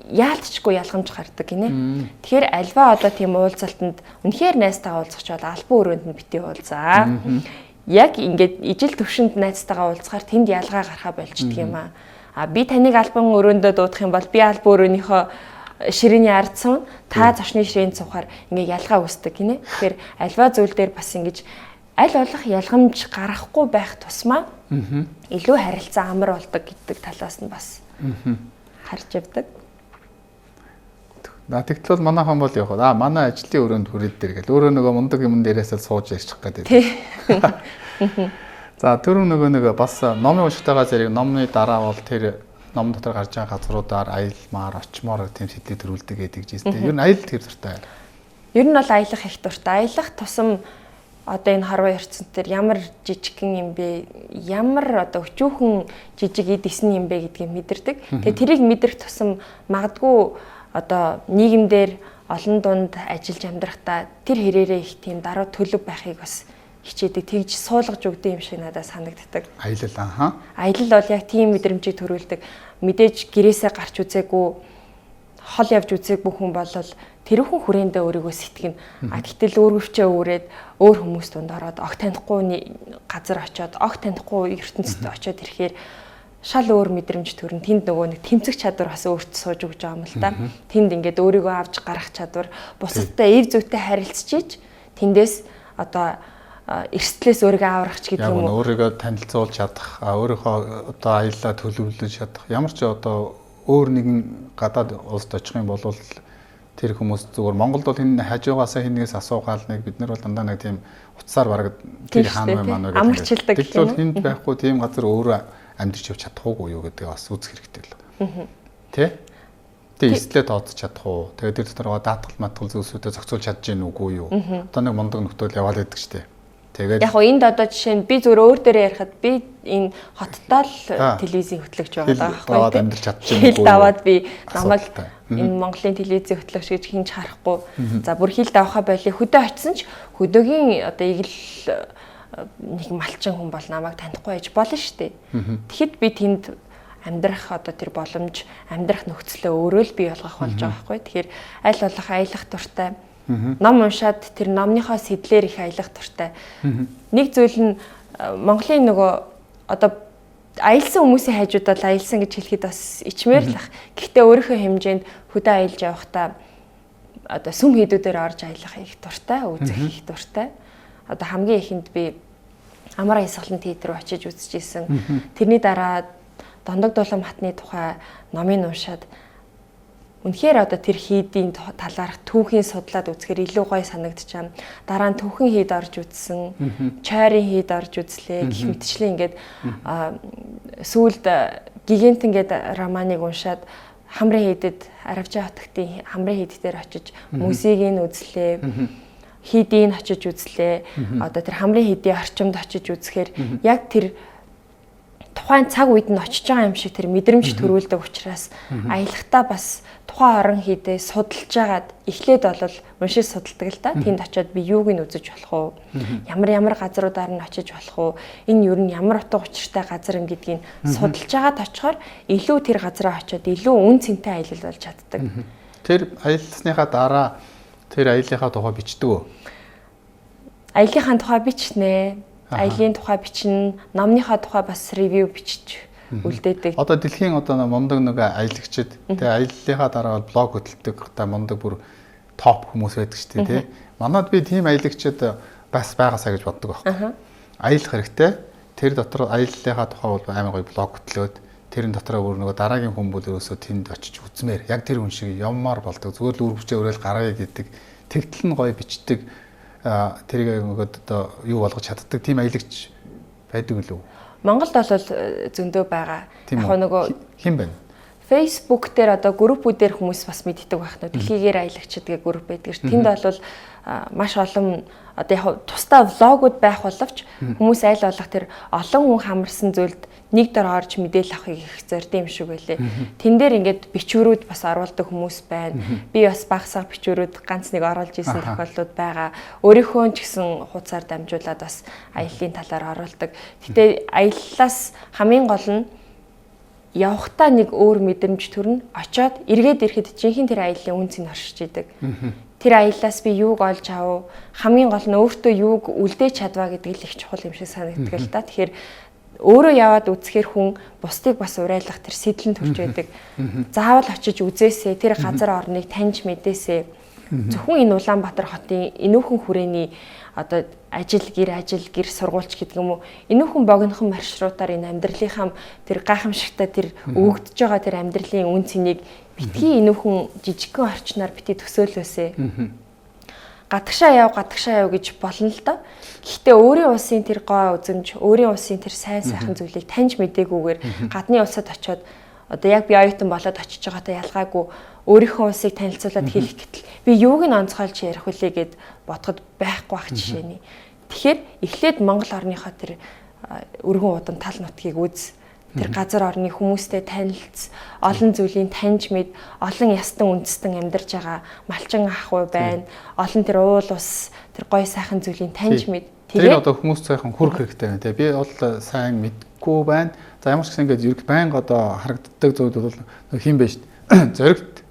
яалтчгүй ялгамж гардаг гинэ. Тэгэхээр альва одоо тийм уулзалтанд үнэхээр найзтайгаа уулзах ч бол албан өрөөнд нь битгий уулзаа. Яг ингээд ижил төвшөнд найзтайгаа уулзахаар тэнд ялгаа гарахаа болждөг юм аа. Би таныг албан өрөөндөө дуудах юм бол би албан өрөөнийхөө ширээний ард суун, та зочны ширээнд суухаар ингээд ялгаа үүсдэг гинэ. Тэгэхээр альва зүйл дээр бас ингэж аль болох ялгамж гарахгүй байх тусмаа илүү харилцаа амар болдог гэдэг талаас нь бас харж явдаг. Тэгтэл бол манайхан бол яг манай ажлын өрөөнд хүрээд дээр гэл өөрөө нөгөө мундаг юм дээрээс л сууж ярьчих гэдэг. За түрүү нөгөө бас номын уншигтайгаа зэрэг номны дараа бол тэр ном дотор гарч байгаа газруудаар аялмаар, очмоор тийм сэтлийг төрүүлдэг гэдэг жишээ. Ер нь аялал тэр дуртай. Ер нь бол аялах их дуртай. Аялах тусам одоо энэ харваа ертөнцийн дээр ямар жижигхэн юм бэ? Ямар одоо өчүүхэн жижиг эд эсний юм бэ гэдгийг мэдэрдэг. Тэгээ тэрийг мэдрэх тусам магадгүй одоо нийгэмдэр олон дунд ажиллаж амьдрахдаа тэр хэрээрээ их тийм даруй төлөв байхыг бас хичээдэг. Тэгж суулгаж өгдөг юм шиг надад санагддаг. Аялал Аялал бол яг тийм мэдрэмжийг төрүүлдэг. Мэдээж гэрээсээ гарч үзээгүй, хол явж үзээгүй хүн бол тэрүүхэн хүрээндээ өөрийгөө сэтгэнэ. Гэтэл өөрөвчөө өөрөөд өөр хүмүүс дунд ороод огт танихгүй газар очиод, огт танихгүй ертөнцид очиод ирэхээр шал өөр мэдрэмж төрн. Тэнд нөгөө нэг тэмцэх чадвар бас өөртөө сууж өгч байгаа юм л та. Тэнд ингээд өөрийгөө авч гарах чадвар, бусадтай эв зүйтэй харилцчиж тэндээс одоо эрсдлээс өөрийгөө аврах ч гэдэг юм уу. Өөрийгөө танилцуулж чадах, өөрийнхөө одоо аяллаа төлөвлөж чадах. Ямар ч одоо өөр нэгэн гадаад улсад очих юм бол тэр хүмүүс зүгээр Монголд бол энэ хажуугаасаа хинээс асуугаал нэг бид нар бол дандаа нэг тийм утсаар бараг тэр хаана вэ манай гэдэг. Тэгэхээр бол хинд байхгүй тийм газар өөрөө амьдрч явж чадахгүй юу гэдгийг бас үзэх хэрэгтэй л. Тэ? Тэгээ эслээ тооцож чадах уу? Тэгээ тэр дотор даатгал матгал зүйлсүүдэд зохицуулж чадж гин үгүй юу? Одоо нэг мундаг нөхдөд яваад байдаг штэ. Тэгээд яг энд одоо жишээ нь би зүгээр өөр дээрээ ярихад би энэ хоттоо л телевизийн хөтлөгч байгаа байхгүй. Даваад амьдрч чадчих юм уу? Хил даваад би намайг энэ Монголын телевизийн хөтлөгч гэж хинж харахгүй. За бүр хил давхаа болий хөдөө очисон ч хөдөөгийн одоо игэл нэг малчин хүн бол намайг танихгүй байж болно штэ. Тэгэхэд би тэнд амьдрах одоо тэр боломж, амьдрах нөхцөлөө өөрөө л бий болгох болж байгаа байхгүй. Тэгэхээр аль болох аялах дуртай. Ном уншаад тэр номныхоо сэдлэр их аялах дуртай. Нэг зүйл нь Монголын нөгөө одоо аялсан хүмүүсийн хажуудаа аялсан гэж хэлэхэд бас ичмээр л ах. Гэхдээ өөрийнхөө хэмжээнд хөдөө аялж явахдаа одоо сүм хийдүүдээр орж аялах их дуртай, үзэх их дуртай. Одоо хамгийн ихэнд би амар хязгалан театр очиж үзчихсэн. Тэрний дараа Дондог дулаан матны тухай номыг уншаад үнэхээр одоо тэр хийдийн талаарх түүхийн судлаад үзэхээр илүү гоё санагдчихам. Дараа нь түүхэн хийд орж үзсэн, чойрын хийд орж үзлээ. Гэх мэтчлээ ингээд сүүлд гигантэн гэдэг романыг уншаад Хамрын хийдэд Аравжаа хотын Хамрын хийд дээр очиж музейг үзлээ. Хийдийг очиж үзлээ. Одоо тэр Хамрын хийдийн орчимд очиж үзэхээр яг тэр тухайн цаг үед нь очиж байгаа юм шиг тэр мэдрэмж төрүүлдэг учраас аялахдаа бас тухайн орон хийдээ судалж агаад эхлээд бол уншиж судалдаг л да. Тэнд очиод би юуг нь үзэж болох вэ? Ямар газруудаар нь очиж болох вэ? Энэ юу нь ямар утга учиртай газар юм гэдгийг судалж агаад очихоор илүү тэр газараа очиод илүү үн цэнтэй аялал болж чаддаг. Тэр аялсныхаа дараа тэр аяллахаа тухай бичдэг үү? Аяллахаа тухай бичнэ. Аялын тухай бичнэ, номныхаа тухай бас ревю бичиж үлдээдэг. Одоо дэлхийн мундаг нэг аялагчид тэгээ аяллахаа дараа бол блог хөтэлдэг та мундаг бүр топ хүмүүс байдаг шүү дээ тий. Манайд би тийм аялагчид бас байгаасаа гэж боддог байхгүй. Аялах хэрэгтэй. Тэр дотор аяллахаа тухай бол амар гоё блог хөтлөөд тэрэн дотроо бүр нөгөө дараагийн хүмүүс өрөөсөө тэнд очиж үзмээр яг тэр хүн шиг явмаар болдог. Зүгээр л үр хүчээ өрөөл гаргая гэдэг тэгтэл нь гоё бичдэг. Тэрийг нөгөөд одоо юу болгож чаддаг тийм аялагч байдаг үлээ. Монголд бол зөндөө байгаа. Яг нөгөө хэн байна? Facebook дээр одоо группүүдээр хүмүүс бас мэддэг байх нь. Дэлхийгээр аялагчид гэх групп байдаг ш. Тэнд бол маш олон одоо яг тусдаа влогууд байх боловч хүмүүс аль болох тэр олон хүн хамарсан зүйлд нэг дор орж мэдээлэл авахыг их зордсон юм шиг байлээ. Тэн дээр ингээд бичвэрүүд бас оруулдаг хүмүүс байна. Би бас багсаа бичвэрүүд ганц нэг оруулж исэн тохиолдлууд байгаа. Өөрийнхөө ч гэсэн хуудасаар дамжуулаад бас аяллаа талаар оруулдаг. Гэтэ аяллаас хамгийн гол нь явахтаа нэг өөр мэдрэмж төрнө. Очоод эргээд ирэхэд жинхэнэ тэр аяллаа үн цэн оршиж идэг. Тэр аяллаас би юуг олж авав? Хамгийн гол нь өөртөө юуг үлдээж чадваа гэдэг л их чухал юм шиг санагддаг л да. Тэгэхээр өөрөө яваад үзэхэр хүн бусдыг бас урайлах тэр сэтлэн төрж байдаг. Заавал очиж үзээсэй, тэр газар орныг таньж мэдээсэй. Зөвхөн энэ Улаанбаатар хотын энүүхэн хүрээний одоо ажил гэр сургуульч гэдэг юм уу? Энүүхэн богинохон маршрутаар энэ амьдралынхаа тэр гайхамшигтай тэр өгөгдөж байгаа тэр амьдралын үн цэнийг битгий энүүхэн жижигхэн орчноор бити төсөөлөөсэй. Гадагшаа яв гэж болно л доо. Гэхдээ өөрийн улсын тэр гоо үзэмж, өөрийн улсын тэр сайн сайхан зүйлийг таньж мэдээгүйгээр гадны улсад очиод одоо яг би оюутан болоод очиж байгаатай ялгаагүй өөрийнхөө улсыг танилцуулаад хэлэх гэтэл би юуг нь онцгойлж ярих вүлээ гэд бодоход байхгүй ах жишээ нь. Тэгэхээр эхлээд Монгол орныхоо тэр өргөн удан тал нутгийг үз. Тэр газар орны хүмүүстэй танилцс, олон зүйлийг таньж мэд, олон ястан үндэстэн амьдарч байгаа малчин ах уу байна. Олон тэр уул ус, тэр гоё сайхан зүйлийг таньж мэд. Тэр одоо хүмүүс сайхан хүрх хэрэгтэй байна те. Би бол сайн мэдгүй байна. За ямар ч гэсэн ингээд ерг байнга одоо харагддаг зүйл бол хин байж зоригт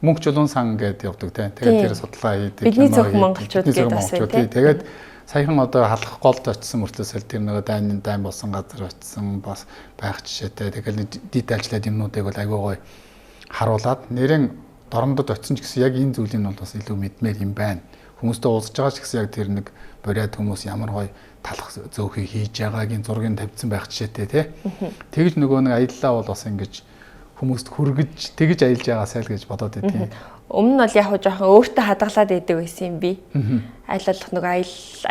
мөнгө чулуун сан гэдэг явдаг те. Тэгээд тэр судалгаа хийдэг. Бидний зөвхөн монголчууд гэдэг бас те. Тэгээд саяхан одоо халах голд очсон мөртлөөсөл тэр нөгөө дайн болсон газар очсон бас байх жишээтэй. Тэгэл детальчлаад юмнуудыг бол айгүй гоё харуулад нэрэн дорндод очсон ч гэсэн яг энэ зүйлийг нь бол бас илүү мэдмээр юм байна. Хүмүүстэй уулзж байгаа ч гэсэн яг тэр нэг бориад хүмүүс ямар гоё талах зөөхийг хийж байгаагийн зургийг тавьсан байх жишээтэй тий. Тэгж нөгөө нэг аяллаа бол бас ингэж хүмүүст хүргэж тэгж аялж байгаа сайл гэж бодоод байдیں۔ Өмнө нь бол яг жоохон өөртөө хадгалаад байдаг байсан юм би. Аялалах нөгөө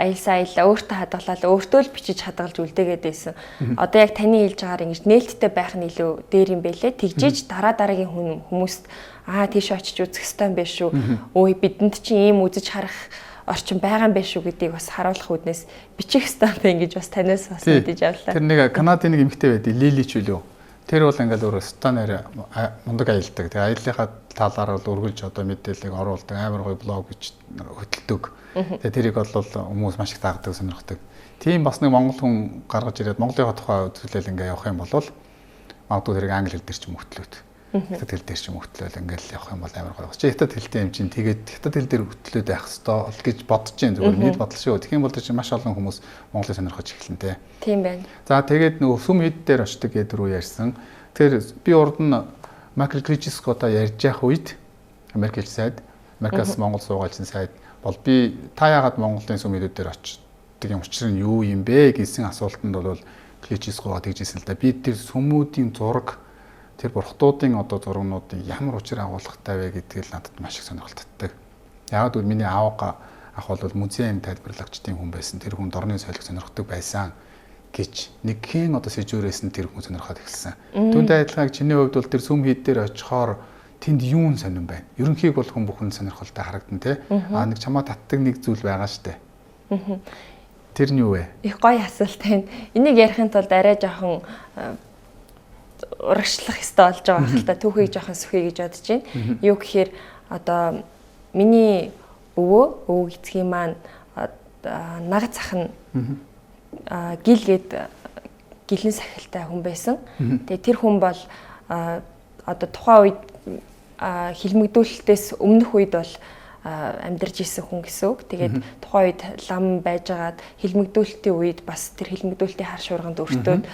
аялаа өөртөө хадгалаад өөртөө л бичиж хадгалж үлдээгээд байсан. Одоо яг таны хэлж байгаагаар ингэж нээлттэй байх нь илүү дээр юм байлээ. Тэгжээж дараагийн хүмүүст тийш очиж үзэх ёстой юм байна шүү. Өө бидэнд чинь ийм үзэж харах орчин байгаа юм байна шүү гэдгийг бас харуулах үүднээс бичих ёстой юм байна гэж бас танаас бас мэдэж авлаа. Тэр нэг Канадын нэг эмэгтэй байдаг Лили ч үлээ. Тэр бол ингээл өөрөө станаар мундаг аялдаг. Тэгээ аяллахаа талаар бол өргөлж одоо мэдээлэл оруулдаг, амар гоё блог бич хөтэлдэг. Тэгээ тэрийг бол хүмүүс маш их дагдаг, сонирхдаг. Тийм бас нэг монгол хүн гаргаж ирээд Монголын тухай үзүүлэл ингээ явах юм бол магадгүй тэрийг англи хэл дээр ч юм хөтлөөд. Хятад хэл дээр ч юм хөтлөөл ингээл явах юм бол амар гоё. Чи хятад хэлтэй юм чинь тэгээд хятад хэл дээр хөтлөөд байх хэвээр гэж бодож जैन зүгээр нийт бодол шүү. Тэгэх юм бол чи маш олон хүмүүс Монголыг сонирхож эхэлнэ те. Тийм байна. За тэгээд нөгөө сүм хэд дээр очдөг гэдэг рүү ярьсан. Тэр би урд нь Майкл Крическотой ярьж явах үед Америк хэл сайд Америкаас Монгол суугаалжин сайд бол би та яагаад Монголын сүм хийдүүд дээр очдөг юм учир нь юу юм бэ гэсэн асуултанд бол Клическоога тэгжсэн л да. Би тэр сүмүүдийн зураг тэр бурхтуудын одоо зургнуудыг ямар учир агуулгатай вэ гэдгийг надад маш их сонирхолтой. Яг л миний ах бол музейн тайлбарлагчдын хүн байсан. Тэр хүн дорны соёлыг сонирхдаг байсан гэж нэгхэн одоо сэжүүрээс нь тэр хүн сонирхоод эхэлсэн. Түүнтэй адилхан чиний хувьд бол тэр сүм хийд дээр очихоор тэнд юу нь сонирн байна. Ерөнхийд бол хүн бүхэн сонирхолтой харагдан тий. Нэг чамаа татдаг нэг зүйл байгаа штэ. Тэр нь юу вэ? Их гоё асуулт байна. Энийг ярихын тулд арай жоохон урагшлах ёстой болж байгаа хэрэг л та түүхийг жоохон сүхий гэж бодож байна. Юу гэхээр одоо миний өвөө эцгийн маань наг цах нь гэлгээд гэлэн сахилтай хүн байсан. Тэгээ тэр хүн бол одоо тухайн үед хилмигдүүлэлтээс өмнөх үед бол амьдарч исэн хүн гэсэн үг. Тэгээд тухайн үед лам байжгаад хилмигдүүлэлтийн үед бас тэр хилмигдүүлэлтийн хар шуурганд өртөөд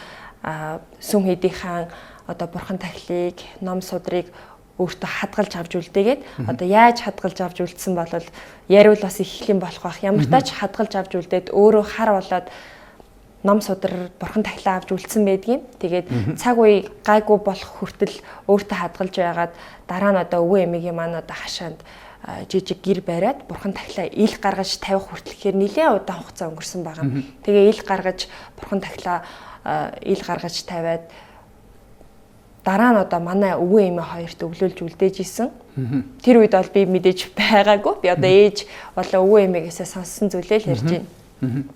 сүм хийдийн хаан одоо бурхан тахилыг, ном судрыг өөртөө хадгалж авч үлдээгээд одоо яаж хадгалж авч үлдсэн бол яриул бас их юм болох байх. Ямар тач хадгалж авч үлдээд өөрөө хар болоод ном судар бурхан тахилаа авч үлдсэн байдгийн. Тэгээд цаг үе гайгүй болох хүртэл өөртөө хадгалж байгаад дараа нь одоо өвөө эмээгийн маань одоо хашаанд жижиг гэр бариад бурхан тахилаа ил гаргаж тавих хүртэлхээр нэлээд удаан хугацаа өнгөрсөн байгаа. Тэгээ ил гаргаж бурхан тахилаа ил гаргаж тавиад дараа нь одоо манай өвөө эмээ хоёрт өглөөлж үлдээж исэн. Тэр үед бол би мэдээж байгаагүй. Би одоо ээж болоо өвөө эмээгээсээ сонссон зүйлээ л ярьж байна.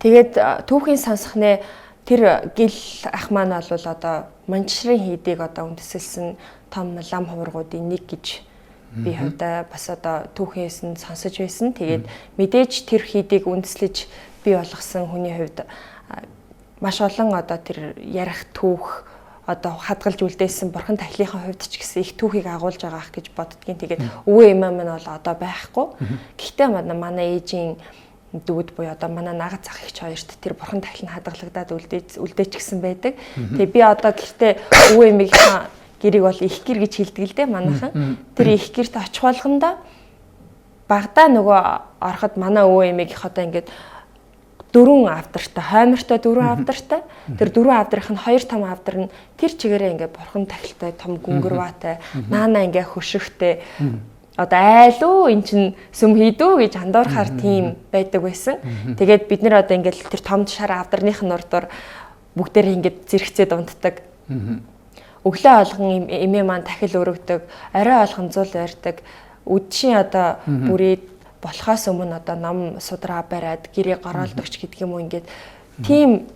Тэгээд түүхийн сонсохнээ тэр гэл ах маань бол одоо манчрын хийдийг одоо үндэслсэн том лам хувиргуудын нэг гэж би хувьдаа бас одоо түүхээс нь сонсож байсан. Тэгээд мэдээж тэр хийдийг үндэслэж бий болгосон хүний хувьд маш олон одоо тэр ярих түүх одоо хадгалж үлдээсэн бурхан тахилынхаа хувьд ч гэсэн их түүхийг агуулж байгаа ах гэж боддгийн. Тэгээд өвөө эмээ маань бол одоо байхгүй. Гэхдээ манай ээжийн дүүд буюу одоо манай нагад зах ихч хоёрт тэр бурхан тахил нь хадгалагдаад үлдээчихсэн байдаг. Тэгээ би одоо гэхдээ өвөө эмээгийн гэрийг бол их гэр гэж хэлдэг л дээ манайхан. Тэр их гэрт очих болгондоо багада нөгөө ороход манай өвөө эмээгийнх одоо ингээд 4 авдартай, хоймортой 4 авдартай. Тэр 4 авдрынх нь 2 том авдар нь тэр чигээрээ ингээд бурхан тахилтай том гүнгэрваатай, наана ингээд хөшигтэй. Одоо айлуу эн чин сүм хийдүү гэж андуурахаар тийм байдаг байсан. Тэгээд бид нэр одоо ингээд тэр том шар авдарных нь урдуур бүгдээрээ ингээд зэрэгцээд унтдаг. Өглөө олгон эмээ маань тахил өргөдөг, орой олгон зул барьдаг. Үдшийн одоо бүрээд болохоос өмнө одоо ном судраа бариад гэрээ гороолдогч гэдэг юм уу ингээд тийм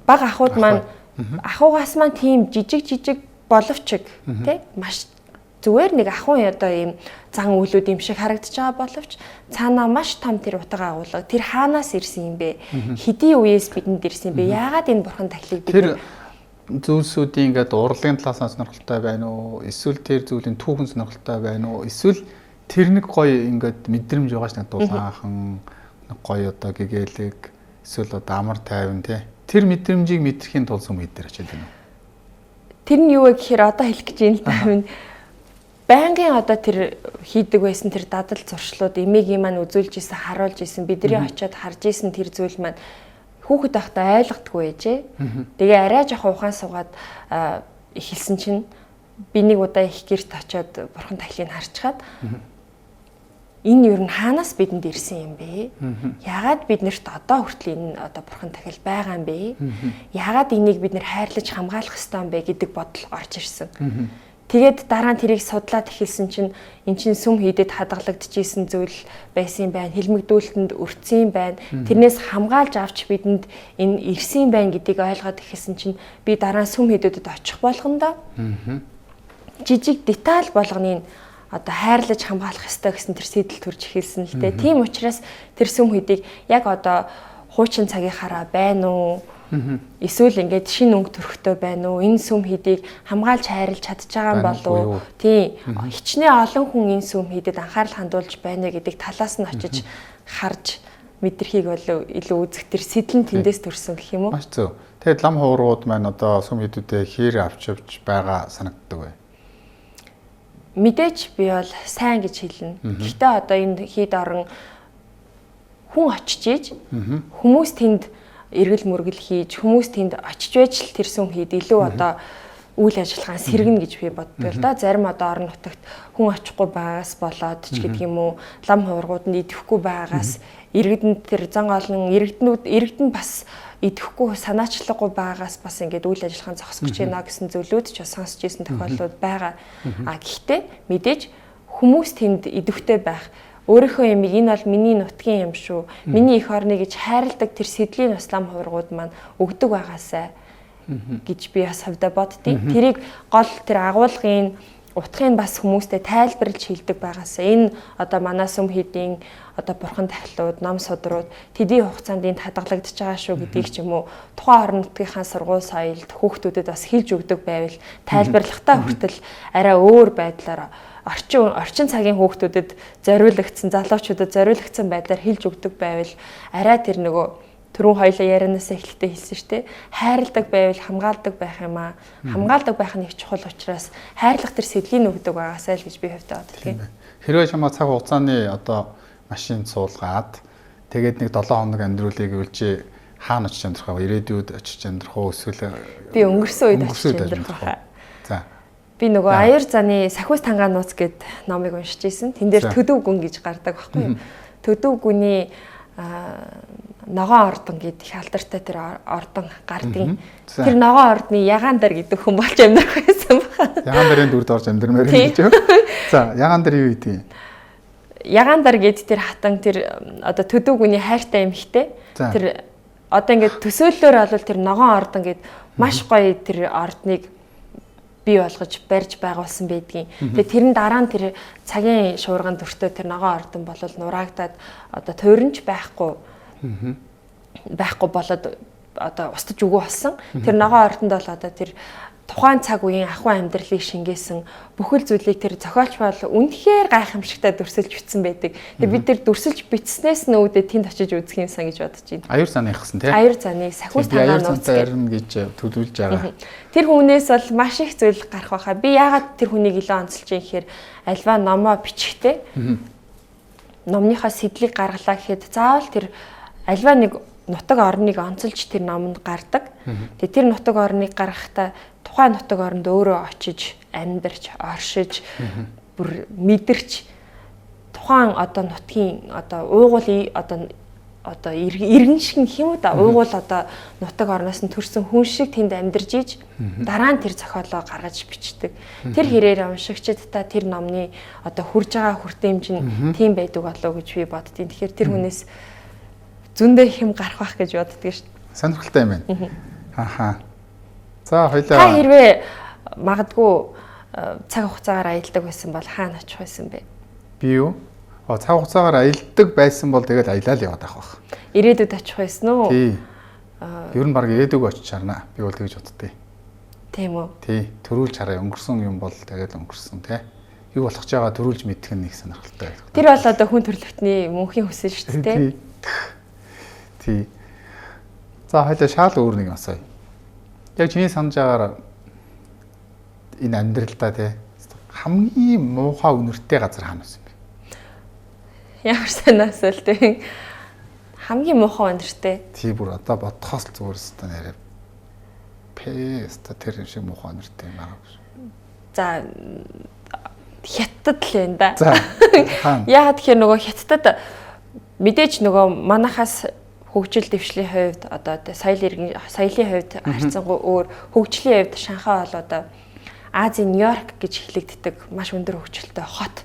баг ахуйд маань ахуйгаас маань тийм жижиг боловч тий маш зүгээр нэг ахуй одоо ийм зан үйлүүд юм шиг харагдаж байгаа боловч цаанаа маш том тэр утга агуулга тэр хаанаас ирсэн юм бэ? Хэдийн үеэс бидэнд ирсэн юм бэ? Яагаад энэ бурхан тахилыг бид тэр зүйлсүүдийн ингээд урлагийн талаас нь сонирхолтой байна уу? Эсвэл тэр зүйлийн түүхэн сонирхолтой байна уу? Эсвэл тэр нэг гоё ингээд мэдрэмж байгаа ш нэг дулаахан нэг гоё одоо гэгээлэг эсвэл одоо амар тайван тий. Тэр мэдрэмжийг мэдрэхийн тулд сүм хийдээр очиад байна уу? Тэр нь юу вэ гэхээр одоо хэлэх гэж юм л тайван байнгын одоо тэр хийдэг байсан тэр дадал зуршлууд эмээгийн маань үзүүлж исэн харуулж исэн бидний очиод харж исэн тэр зүйл маань хүүхэд байхдаа ойлгодгүй ээжээ. Тэгээ арай жоох ухаан суугаад эхэлсэн чинь би нэг удаа их гэрт очиод бурхан тахилыг харчгаад энэ юу н хаанаас бидэнд ирсэн юм бэ? Яагаад биднэрт одоо хүртэл энэ одоо бурхан тахил байгаа юм бэ? Яагаад энийг бид нэр хайрлаж хамгаалах ёстой юм бэ гэдэг бодол орж ирсэн. Тэгээд дараа нь тэрийг судлаад эхэлсэн чинь эн чинь сүм хийдэд хадгалагдчихсэн зүйл байсан юм байна. Хилмигдүүлэлтэнд өртсөн юм байна. Тэрнээс хамгаалж авч бидэнд энэ ирсэн юм байна гэдгийг ойлгоод эхэлсэн чинь би дараа нь сүм хийдэдэд очих болгондоо жижиг деталь болгоныг одоо хайрлаж хамгаалах ёстой гэсэн тэр сэтэл төрж эхэлсэн л дээ. Тийм учраас тэр сүм хийдийг яг одоо хуучин цагийнхаараа байна уу? Эсвэл ингээд шинэ өнгө төрхтэй байна уу? Энэ сүм хийдийг хамгаалж хайрлаж чадж байгаа юм болов уу? Тийм. Хичнээн олон хүн энэ сүм хийдэд анхаарал хандуулж байна гэдэг талаас нь очиж харж мэдрэхийг бол илүү үзэх тэр сэтэл нь тэндээс төрсөн гэх юм уу? Маш зөв. Тэгээд лам хуурууд маань одоо сүм хийдүүдээ хээр авч байгаа санагддаг бай. мэдээж би бол сайн гэж хэлнэ. Гэхдээ одоо энэ хийд орон хүн очиж ийж хүмүүс тэнд эргэл мөргөл хийж хүмүүс тэнд очиж байж л тэрсэн хийд илүү одоо үйл ажиллагаа сэргэнэ гэж би боддог л да. Зарим одоо орон нутагт хүн очихгүй байгаас болоод ч гэдэг юм уу лам хуургууданд идэвхгүй байгаас иргэдэнд тэр зан олон иргэдэн бас идэвхгүй санаачлахгүй байгаас бас ингээд үйл ажиллагаанд зогсгож байна гэсэн зүйлүүд ч бас сонсч ирсэн тохиолдлууд байгаа. Гэхдээ мэдээж хүмүүс тэнд идэвхтэй байх өөрийнхөө юм энэ бол миний нутгийн юм шүү. Миний эх орны гэж хайрладаг тэр сэдлийн услам хуургууд маань өгдөг байгаасай гэж би бас хавьда боддیں۔ Тэрийг гол тэр агуулгын утгыг бас хүмүүстэй тайлбарлаж хэлдэг байгаасаа энэ одоо манай сүм хийдийн одоо бурхан тахлууд, ном судрууд тэдний хугацаанд энд хадгалагдаж байгаа шүү гэдгийг ч юм уу тухайн орон нутгийнхаа сургууль соёлд хүүхдүүдэд бас хэлж өгдөг байвал тайлбарлахтаа хүртэл арай өөр байдлаар орчин цагийн хүүхдүүдэд зориулагдсан, залуучуудад зориулагдсан байдлаар хэлж өгдөг байвал арай тэр нөгөө түрүүн хоёлаа ярианаас эхлэхдээ хэлсэн шүү дээ. Хайрладаг байвал хамгаалдаг байх юм аа. Хамгаалдаг байх нь их чухал учраас хайрлах тэр сэдвийг өгдөг байгаасай л гэж би хөвдөө боддог. Хэрвээ чамаа цаг хугацааны одоо машин суулгаад тэгээд нэг 7 хоног амьдруулъя гэвэл чи хаана очиж амьдрах вэ? Ирээдүйд очиж амьдрах уу эсвэл би өнгөрсөн үед очиж амьдрах уу? За. Би нөгөө аяр заны сахиус тангаа нууц гэд номыг уншиж ирсэн. Тэн дээр төдөв гүн гэж гардаг байхгүй юу? Төдөв гүний ногоон ордон гэдэг их алдартай тэр ордон гардыг. Тэр ногоон ордны ягаан дар гэдэг хүн болж амьдрах байсан байна. Ягаан дарын дүрд орж амьдрмаар юм гэж юу? За, ягаан дар юу гэдэг юм? Ягаан дар гэдэг тэр хатан тэр одоо төдөв гүний хайртай эмхтэй. Тэр одоо ингээд төсөөллөөр бол тэр ногоон ордон гэд маш гоё тэр ордныг бий болгож барьж байгуулсан байдгийн. Тэгээ тэрэн дараа нь тэр цагийн шуурган дүртөө тэр ногоон ордон болол нураагдаад одоо туйрнч байхгүй болоод одоо устж өгөө болсон. Тэр ногоон ордонд бол одоо тэр тухайн цаг үеийн ахуй амьдралыг шингээсэн бүхэл зүйлийг тэр зохиолч бол үнэхээр гайхамшигтай дүрсэлж бичсэн байдаг. Тэгээ бид тэр дүрсэлж бичснээс нь үүдээ тэнд очиж үзэх юмсан гэж бодож байна. Аяр заны ихсэн тий. Аяр заны сахиус танаа нууц гэж төлөвлөж байгаа. Тэр хүнээс бол маш их зүйл гарах байхаа. Би яагаад тэр хүнийг илүү онцолж юм гэхээр альва номоо бичихтэй. Номныхаа сэдлийг гаргалаа гэхэд заавал тэр альва нэг нутаг орныг онцолж тэр номонд гардаг. Тэгээ тэр нутаг орныг гаргахтаа тухайн нутаг оронд өөрөө очиж амьдарч, оршиж, бүр мэдэрч тухайн одоо нутгийн одоо уугуул одоо иргэн шиг юм уу да уугуул одоо нутаг орноос нь төрсэн хүн шиг тэнд амьдарж иж дараа нь тэр зохиолоо гаргаж бичдэг. Тэр хэрээр уншигчид та тэр номны одоо хүрж байгаа хүртээмж нь тийм байдаг болов уу гэж би боддیں۔ Тэгэхээр тэр хүнээс зөндөө хэм гарах байх гэж боддөг шүү дээ. Сонирхолтой юм байна. Ахаа. За хоёлаа. Та хэрвээ магадгүй цаг хугацаагаар аялдаг байсан бол хаана очих байсан бэ? Би юу? Цаг хугацаагаар аялдаг байсан бол тэгэл аялал яваад авах байх. Ирээдүйд очих байсан уу? Тий. Ер нь баг ирээдүг очиж чарна. Би бол тэгж боддتي. Тийм үү? Тий. Төрүүлж хараа өнгөрсөн юм бол тэгэл өнгөрсөн тий. Юу болох ч байгаа төрүүлж мэдэх нь нэг сонирхолтой байх. Тэр бол одоо хүн төрөлхтний мөнхийн хүсэл шүү дээ. Тий. За хоёлаа шаал өөр нэг асууя. Яг чиний санаж байгаагаар энэ амьдралдаа тий хамгийн муухай үнэртэй газар хаана вэ? Ямар сайн асуулт вэ? Хамгийн муухай үнэртэй. Тий бүр одоо бодхоос л зүгээр өстө нэрээ. Пэста тэр юм шиг муухай үнэртэй юм аа. За хятад л байна да. За. Яагаад тэгэхээр нөгөө хятадд мэдээж нөгөө манахаас хөгжил дэвшлийн хувьд одоо соёлын хувьд харьцангуй өөр хөгжлийн хувьд Шанхай бол одоо Азийн Нью-Йорк гэж хэлэгддэг маш өндөр хөгжилтэй хот.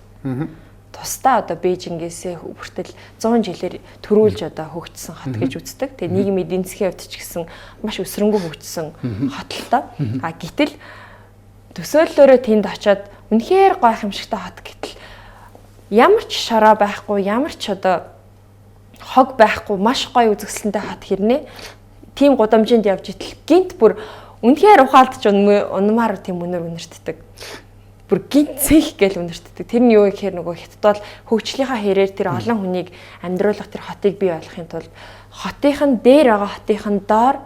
Тусдаа одоо Бээжингээс хүртэл 100 жилээр төрүүлж одоо хөгжсөн хот гэж үздэг. Тэгээ нийгмийн эдийн засгийн хувьд ч гэсэн маш өсрөнгөө хөгжсөн хот л тоо. Гэтэл төсөөллөөрөө тэнд очиод үнэхээр гайхамшигтай хот гэтэл ямар ч шороо байхгүй, ямар ч одоо хог байхгүй маш гоё үзэсгэлэнтэй хот хэрнээ тийм гудамжинд явж итэл гинт бүр үнэхээр ухаалдж унмаар тийм үнэр үнэртдэг. Бүр гинт цэх гэл үнэртдэг. Тэр нь юу гэхээр нөгөө хятад бол хөгжлийнхаа хэрээр тэр олон хүнийг амьдруулах тэр хотыг бий болгохын тулд хотынх нь дээр байгаа хотынх нь доор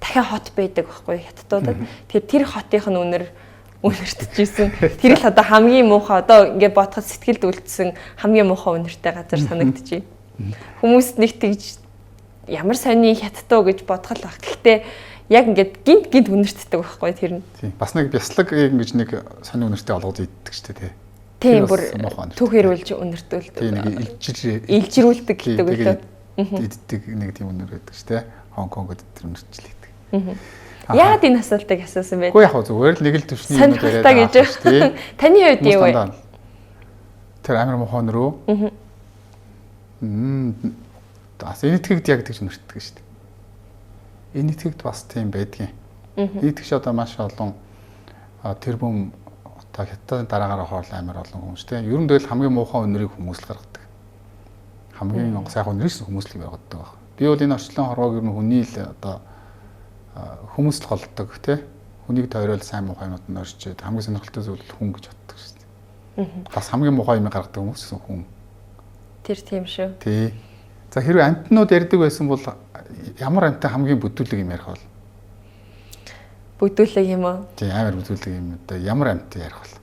дахиад хот байдаг байхгүй хятадуудад. Тэр хотынх нь үнэр үнэртжсэн. Тэр л одоо хамгийн муухай одоо ингээд бодоход сэтгэлд үлдсэн хамгийн муухай үнэртэй газар санагдчихэв. Хүмүүс нэг тэгж ямар сони хятадуу гэж бодгол баг. Гэхдээ яг ингээд гинт үнэртдэг байхгүй тэр нь. Тийм. Бас нэг бяслаг ингэж нэг сони үнэртэй олгож иддэг ч тий. Тийм бүр түүх хэрүүлж үнэртүүлдэг. Тийм нэг илжирүүлдэг гэдэг үлээ. Иддэг нэг тийм үнэр байдаг ч тий. Хонконгод тэр үнэрчлээдэг. Яагаад энэ асуултыг асуусан бэ? Үгүй яг зүгээр л нэг л төвшний юм яриад байгаа гэж тий. Таны хувьд юу вэ? Тэр амар мохон руу. Бас энэтхэгд яг тэгж үнэртдэг шүү дээ. Энэтхэгд бас тийм байдгийн. Энэтхэгч одоо маш олон тэрбум одоо хятадын дараагаар хоол амар олон хүмүүс тий. Ер нь тэгэл хамгийн муухай үнэрийг хүмүүс л гаргадаг. Хамгийн сайхан үнэрээс хүмүүс л гаргадаг баг. Би бол энэ орчлон хорвоог ер нь хүний л одоо хүмүүс л голддог тий. Хүнийг тойрол сайн муухай юмуд нь орчээд хамгийн сонирхолтой зүйл хүн гэж боддог шүү дээ. Бас хамгийн муухай юм гаргадаг хүмүүс гэсэн хүн. Тэр тийм шүү. Тий. За хэрвээ амтнууд ярьдаг байсан бол ямар амттай хамгийн бүдүүлэг юм ярих бол? Бүдүүлэг юм уу? Тий, амар бүдүүлэг юм одоо ямар амттай ярих бол?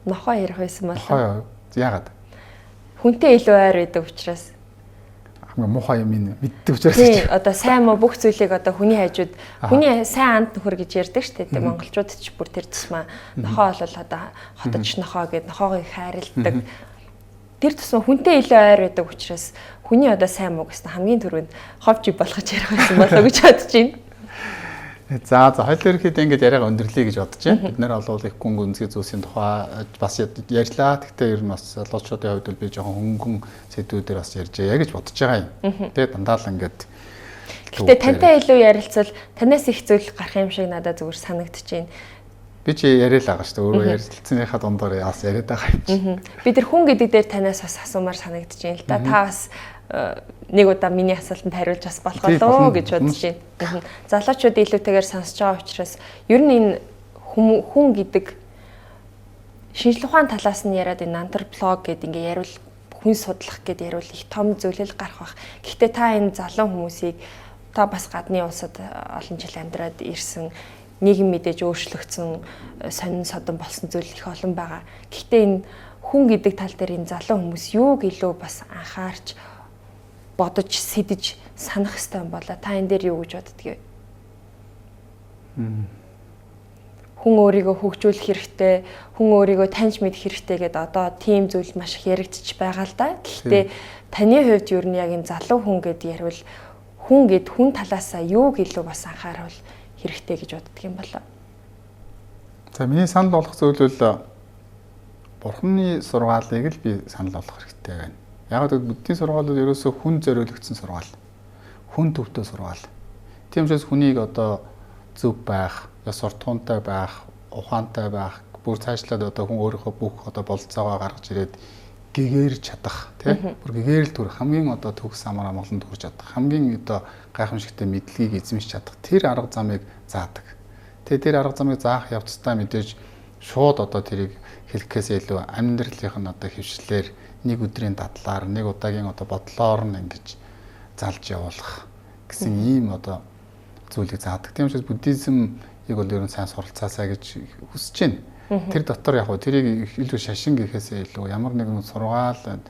Нохоо ярих байсан бол. Нохоо яагаад? Хүнтэй илүү ойр байдаг учраас. Муухай юм мэддэг учраас. Тийм одоо сайн муу бүх зүйлийг одоо хүний хажууд хүний сайн анд нөхөр гэж ярьдаг шүү дээ. Монголчууд ч бүр тэр тусмаа нохоо бол одоо хотодч нохоо гэдэг нохоогоо их хайрладаг. Тэр тусмаа хүнтэй илүү ойр байдаг учраас хүний одоо сайн муу гэсэн хамгийн түрүүнд ховжиг болгож ярих байсан болоо гэж бодож байна. За хоёул ерөөхдөө ингэж яриага өндөрлөе гэж бодож байна. Бид нэр олвол их гүн гүнзгий зүйлсийн тухай бас ярьлаа. Гэхдээ ер нь бас залуучуудын хувьд бол би жоохон хөнгөн сэдвүүдээр бас ярьжээ гэж бодож байгаа юм. Тэгээ дандаа л ингэж. Гэхдээ тантай илүү ярилцвал танаас их зүйл гарах юм шиг надад зүгээр санагдаж байна. Би ч яриа л байгаа шүү дээ. Өөрөө ярилцсаныхаа дундаар бас яриад байгаа юм. Би тэр хүн гэдэг дээр танаас бас асуумаар санагдаж байна л да. Та бас нэг удаа миний асуултанд хариулж бас болох болоо гэж бодож байна. Залуучууд илүүтэйгээр сонсож байгаа учраас ер нь энэ хүн гэдэг шинжлэх ухааны талаас нь яриад энэ антрополог гэдэг ингээ яривал хүн судлах гэдэг яривал их том зүйлэл гарах бах. Гэхдээ та энэ залуу хүмүүсийг та бас гадны улсад олон жил амьдраад ирсэн нийгэм мэдээж өөрчлөгдсөн сонин содон болсон зүйл их олон байгаа. Гэхдээ энэ хүн гэдэг тал дээр энэ залуу хүмүүс юуг илүү бас анхаарч бодож сэдэж санах хэрэгтэй юм болоо. Та энэ дээр юу гэж боддгийг? Хүн өөрийгөө хөгжүүлэх хэрэгтэй, хүн өөрийгөө таньж мэдэх хэрэгтэй гэдэг одоо тийм зүйл маш их яригдчих байгаа л да. Гэхдээ таны хувьд юу нь яг энэ залуу хүн гэд ярил хүн гэд хүн талаасаа юуг илүү бас анхааруул хэрэгтэй гэж боддөг юм болоо. За миний санал болгох зүйл бол Бурхны сургаалыг л би санал болгох хэрэгтэй байна. Яг л буддийн сургаал бол ерөөсөө хүн зориулагдсан сургаал. Хүн төвтэй сургаал. Тийм учраас хүнийг одоо зөв байх, яс суртахуунтай байх, ухаантай байх, бүр цаашлаад одоо хүн өөрийнхөө бүх одоо болцоогоо гаргаж ирээд гэгээр чадах, тийм бүр гэгээр л төрөх хамгийн одоо төгс амар амгалан төрж чадах, хамгийн одоо гайхамшигтай мэдлэгийг эзэмшиж чадах тэр арга замыг заадаг. Тэгээ тэр арга замыг заах явцдаа мэдээж шууд одоо тэрийг хэлэхээс илүү амьдралынх нь одоо хөвшлэр нэг өдрийн дадлаар нэг удаагийн одоо бодлоор нь ингэж залж явуулах гэсэн ийм одоо зүйлийг заадаг. Тийм учраас буддизмыг бол ер нь сайн суралцаасаа гэж хүсэж байна. Тэр дотор яг хөө тэрийг илүү шашин гэхээсээ илүү ямар нэгэн сургаал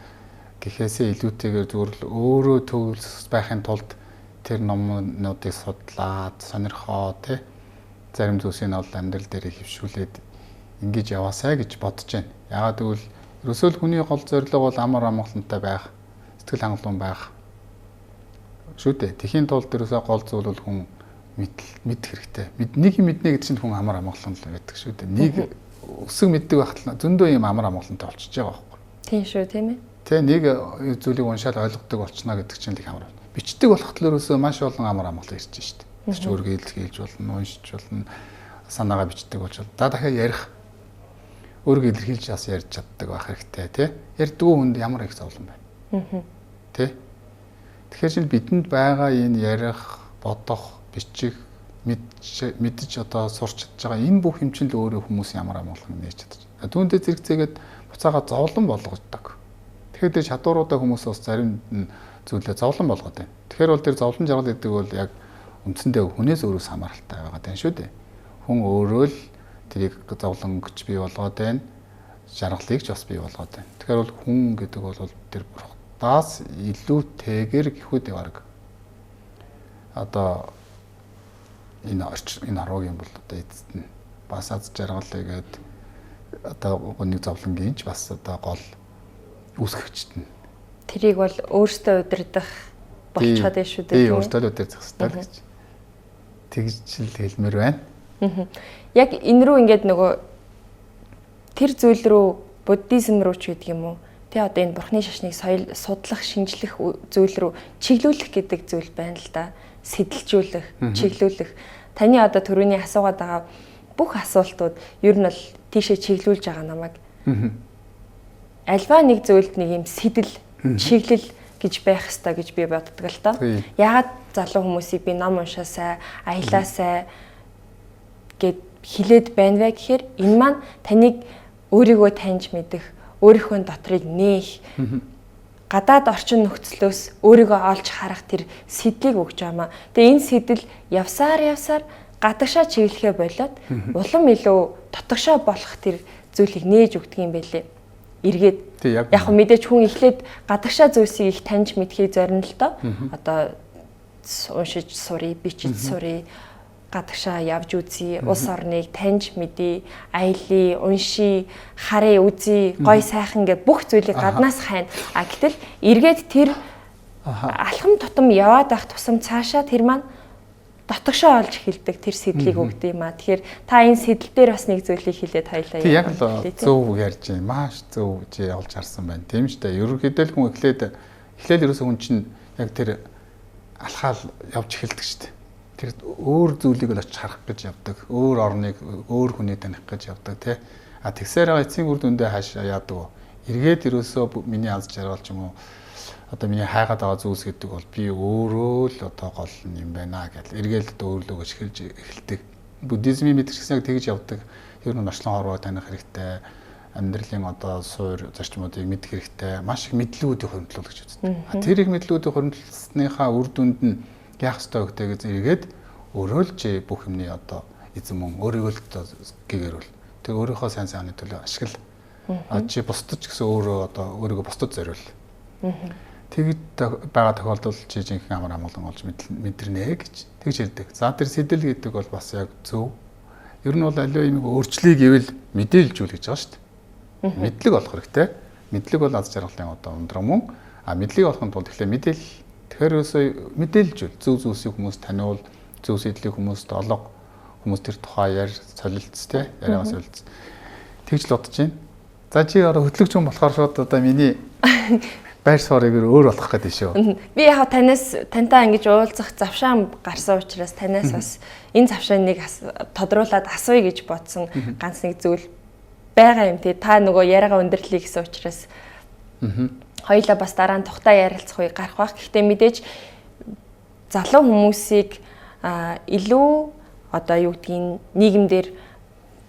гэхээсээ илүүтэйгээр зүгээр л өөрөө төгс байхын тулд тэр номнуудыг судлаад сонирхоо тий зарим зүйлсийг бол амьдрал дээр хөвшүүлээд ингэж яваасаа гэж бодож байна. Яагаад гэвэл ерөөсөө л хүний гол зорилго бол амар амгалантай байх, сэтгэл хангалуун байх шүү дээ. Тэхийн тулд ерөөсөө гол зүйл бол хүн мэдэх хэрэгтэй. Нэг юм мэднэ гэдэг чинь хүн амар амгалан л байдаг шүү дээ. Нэг өсөг мэддэг байхад зөндөө юм амар амгалантай болчихж байгаа байхгүй. Тийм шүү, тийм ээ. Тэ нэг зүйлийг уншаад ойлгодог болчихно гэдэг чинь л амар. Бичдэг болоход л ерөөсөө маш олон амар амгалан ирж шүү дээ. Тэр чинь өөргөө хэлж болно, уншиж болно, санаагаа бичдэг болж байна. Дахиад ярих өөрийгөө илэрхийлж бас ярьж чаддаг байх хэрэгтэй тий. Ярьдгүй хүнд ямар их зовлон байна. Тий. Тэгэхээр чинь бидэнд байгаа энэ ярих, бодох, бичих, мэдж одоо сурч чадж байгаа энэ бүх юм чинь л өөрөө хүмүүс ямар амгалан нээж чадчих. Түүндээ зэрэгцээгээд буцаага зовлон болгодог. Тэгэхээр чадваруудаа хүмүүс бас зарим зүйлээ зовлон болгоод байна. Тэгэхээр бол тэр зовлон жаргал гэдэг бол яг үндсэндээ хүнээс өөрөөс хамааралтай байгаа даа шүү дээ. Хүн өөрөө л тэрийг зовлон өнгөч бий болгоод байна. Жаргалыг ч бас бий болгоод байна. Тэгэхээр бол хүн гэдэг бол тэр бурхтаас илүүтэйгээр гэхүүд яг одоо энэ аруугийн бол одоо эцэст нь бас аз жаргалыгээд одоо нэг зовлонгийн ч бас одоо гол үүсгэгчт нь. Тэрийг бол өөртөө удирдах болчиход байна шүү дээ. Тийм өөртөө удирдах хэрэгтэй гэж. Тэгж л хэлмээр байна. Яг энэ рүү ингээд нөгөө тэр зүйл рүү буддизм руу ч гэдэг юм уу? Тэ одоо энэ бурхны шашныг соёл судлах, шинжлэх зүйл рүү чиглүүлэх гэдэг зүйл байна л да. Сэтэлжүүлэх, чиглүүлэх. Таны одоо түрүүний асуугаад байгаа бүх асуултууд ер нь бол тийшээ чиглүүлж байгаа намайг. Альва нэг зүйлд нэг юм сэтэл, чиглэл гэж байх ёстой гэж би боддог л тоо. Ягаад залуу хүмүүсийг би ном уншаасай, аялаасай гэд хилээд байна вэ гэхээр энэ маань таныг өөрийгөө таньж мэдэх, өөрийнхөө дотрыг нээх, гадаад орчин нөхцлөөс өөрийгөө олж харах тэр сэдлийг өгч байгаамаа. Тэгээ энэ сэдэл явсаар гадагшаа чиглэхээ болоод улам илүү дотгошоо болох тэр зүйлийг нээж өгдөг юм байлээ. Эргээд яг мэдээж хүн эхлээд гадагшаа зүйлсийг их таньж мэдхийг зорино л доо. Одоо уншиж сурыг, бичиж сурыг, гадагшаа явж үзье, улс орныг таньж мэдье, аялье, уншия, харъя, үзье, гой сайхан гэд бүх зүйлийг гаднаас хайна. А гэтэл эргээд тэр алхам тутам яваад байх тусам цаашаа тэр маань дотгошоо олж эхэлдэг тэр сэдлийг өгдөг юм а. Тэгэхээр та энэ сэдэл дээр бас нэг зүйлийг хэлээд хоёлаа. Тэг яг л зөв ярьж байна. Маш зөв гэж олж харсан байна. Тийм шүү дээ. Ерөнхийдөө л хүн эхлээд ерөөсөө хүн чинь яг тэр алхаал явж эхэлдэг шүү дээ. Тэр өөр зүйлийг л очиж харах гэж явдаг. Өөр орныг, өөр хүнийг таних гэж явдаг тий. А тэгсээр байгаа эцсийн үр дүндээ хаашаа яадаг вэ? Эргээд ерөөсөө миний аз жаргал ч юм уу одоо миний хайгаад байгаа зүйлс гэдэг бол би өөрөө л одоо гол юм байна гэдэл эргээл одоо өөрлөгөө эхэлж эхэлдэг. Буддизмын мэдрэхсэйг тэгж явдаг. Ер нь орчлон хорвоо таних хэрэгтэй. Амьдралын одоо суур зарчмуудыг мэдэх хэрэгтэй. Маш их мэдлэгүүдийг хөрөнгөлүүлэх гэж үздэг. Тэр их мэдлэгүүдийг хөрөнгөлүүлснийхаа үр дүнд нь яах ёстой вэ гэж эргээд өөрөө л чи бүх юмний одоо эзэн мөн өөрийгөө л гээгэрвэл тэг өөрийнхөө сайн сайхны төлөө ашигла. А чи бусдад ч гэсэн өөрийгөө бусдад зориул. Тэгэд байгаа тохиолдолд чи жинхэнэ амар амгалан олж мэдэрнэ гэж тэгж хэлдэг. За тэр сэтэл гэдэг бол бас яг зөв. Ер нь бол аливаа юм өөрчлөе гэвэл мэдээлжүүл гэж байгаа шүү дээ. Мэдлэг олох хэрэгтэй. Мэдлэг бол аз жаргалын одоо ундраг мөн. А мэдлэг олохын тулд тэгэхээр тэгэхээр өсөө мэдээлжүүл зөв зүйлсийг хүмүүс таниул, зөв сэтлийг хүмүүст олго, хүмүүс тэр тухай солилцс те яриагаас солилцс. Тэгж л бодож байна. За чи одоо хөтлөгч хүн болохоор шууд одоо миний байр суурийг өөр болох гэдэг шүү. Би яг тантай ингэж уулзах завшаан гарсан учраас танаас бас энэ завшааныг тодруулаад асууя гэж бодсон ганц нэг зүйл байгаа юм тий. Та нөгөө яриагаа өндөрлөе гэсэн учраас хоёулаа бас дараа нь тухтаа ярилцах үе гарах байх. Гэхдээ мэдээж залуу хүмүүсийг илүү одоо юу гэдгийг нийгэмдэр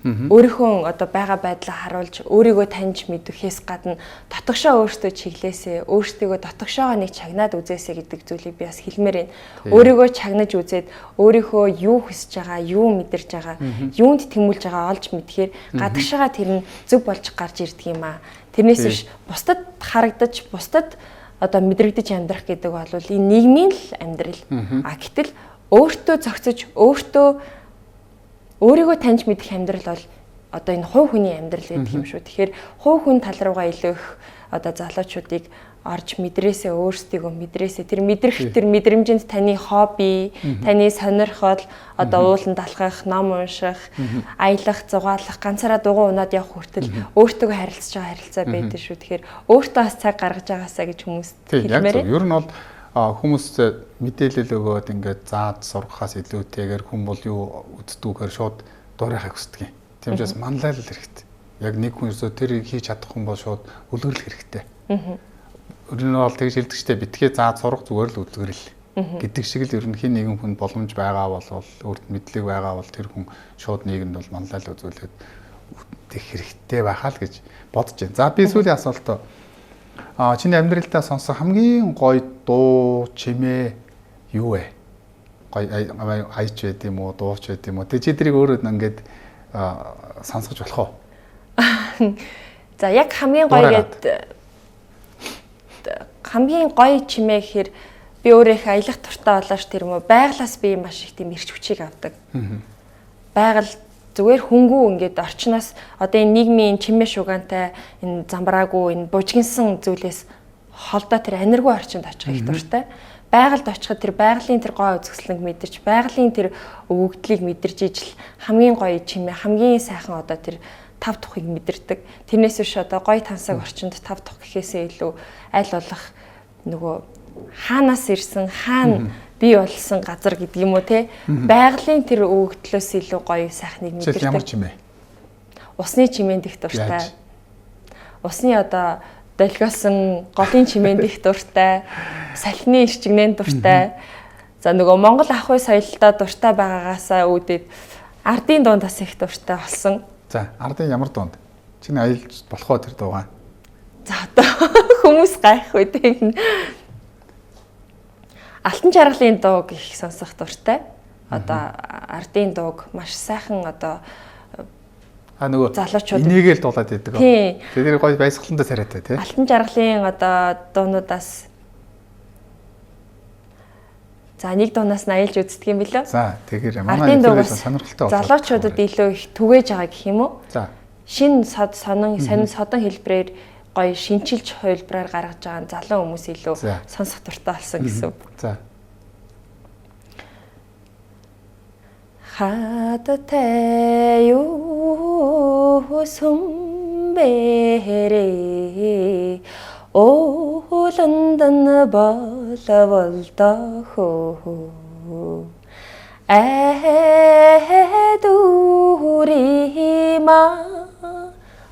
өөрийнхөө одоо байгаа байдлаа харуулж өөрийгөө таньж мэдэхээс гадна дотгошоо өөртөө чиглээсээ өөртөө дотгошоогоо нэг чагнаад үзээсэй гэдэг зүйлийг би бас хэлмээр байна. Өөрийгөө чагнаж үзээд өөрийнхөө юу хүсэж байгаа, юу мэдэрж байгаа, юунд тэмүүлж байгаа олж мэдхээр гадагшаага тэр нь зөв болж гарч ирдэг юм аа. Тэрнээс биш бусдад харагдаж, бусдад одоо мэдрэгдэж амьдрах гэдэг бол энэ нийгмийн л амьдрал. А гэтэл өөртөө зохицож, өөрийгөө таньж мэдэх амьдрал бол одоо энэ хувь хүний амьдрал гэдэг юм шүү. Тэгэхээр хувь хүн тал руугаа илүү их одоо залуучуудыг орж мэдрээсээ өөрсдийгөө мэдрээсээ тэр мэдрэх тэр мэдрэмжинд таны хобби, таны сонирхол одоо ууланд алхах, ном унших, аялах, зугаалах, ганцаараа дугуй унаад явах хүртэл өөртөөгөө харилцаж байгаа харилцаа байдаг шүү. Тэгэхээр өөртөө бас цаг гаргаж байгаасаа гэж хүмүүс хэлмээр. Ер нь бол хүмүүс мэдээлэл өгөөд ингээд заад сургахаас илүүтэйгээр хүн бол юу үздэггээр шууд дуурайхыг хүсдэг юм. Тиймээс манлайлал хэрэгтэй. Яг нэг хүн өсөө тэрийг хийж чадах хүн бол шууд үлгэрлэх хэрэгтэй. Ер нь бол тэгж хэлдэг чтэй битгий заад сурах зүгээр л үлгэрэл гэдэг шиг л ер нь хин нэгэн хүн боломж байгаа бол өөрт мэдлэг байгаа бол тэр хүн шууд нийгэмд бол манлайлал үзүүлээд үтэх хэрэгтэй байхаа л гэж бодож байна. За би сүүлийн асуултаа чиний амьдралдаа сонсох хамгийн гоё дуу чимээ юу вэ? Гоё аяч байд юм уу, дууч байд юм уу? Тэг чи тэрийг өөрөө ингээд сонсгож болох уу? За яг хамгийн гоё чимээ гэхээр би өөрөө их аялах туртаа болооч тэр юм уу байгалаас би маш их тийм эрч хүчийг авдаг. Байгаль зүгээр хөнгүү ингээд орчноос одоо энэ нийгмийн чимээ шугаантай энэ замбраагүй энэ бужигнсан зүйлээс холдоо тэр аниргүй орчинд очих их дуртай. Байгальд очиход тэр байгалийн тэр гой үзэсгэлэнг мэдэрч, байгалийн тэр өвөгдлийг мэдэрч ижил хамгийн гоё чимээ, хамгийн сайхан одоо тэр тав тухыг мэдэрдэг. Тэрнээс биш одоо гоё тансаг орчинд тав тух гэхээсээ илүү аль болох нөгөө хаанаас ирсэн, хаана бий болсон газар гэдэг юм уу те. Байгалийн тэр өвөгдлөөс илүү гоё сайхныг мэдэрдэг. Ямар чимээ? Усны чимээнд их дуртай. Усны одоо долгиосон голын чимээнд их дуртай, салхины ирчигнэнд дуртай. За нөгөө Монгол ахуй соёлтой дуртай байгаагаасаа үүдээд ардын дунд бас их дуртай болсон. За ардын ямар дунд? Чиний аялж болох уу тэр дуугаа? За одоо хүмүүс гайх үедээ Алтан жаргалын дууг их сонсох дуртай. Одоо ардын дууг маш сайхан одоо нөгөө залуучууд инээгээл дуулаад байдаг. Тэр гоё баясгалантай царайтай тий. Алтан жаргалын одоо дуунуудаас за нэг дуунаас нь аялж үздэг юм билүү? За тэгэхээр манай нэвтрүүлэг сонирхолтой болоо. Залуучуудад илүү их түгээж байгаа гэх юм уу? За. Шинэ сонин хэлбэрээр гоё шинчилж хувилбараар гаргаж байгаа залуу хүмүүс илүү сонсох дуртай болсон гэсэн. За. Хаттай юу сүмбэрээ ууландан боловолдохоо эдүрима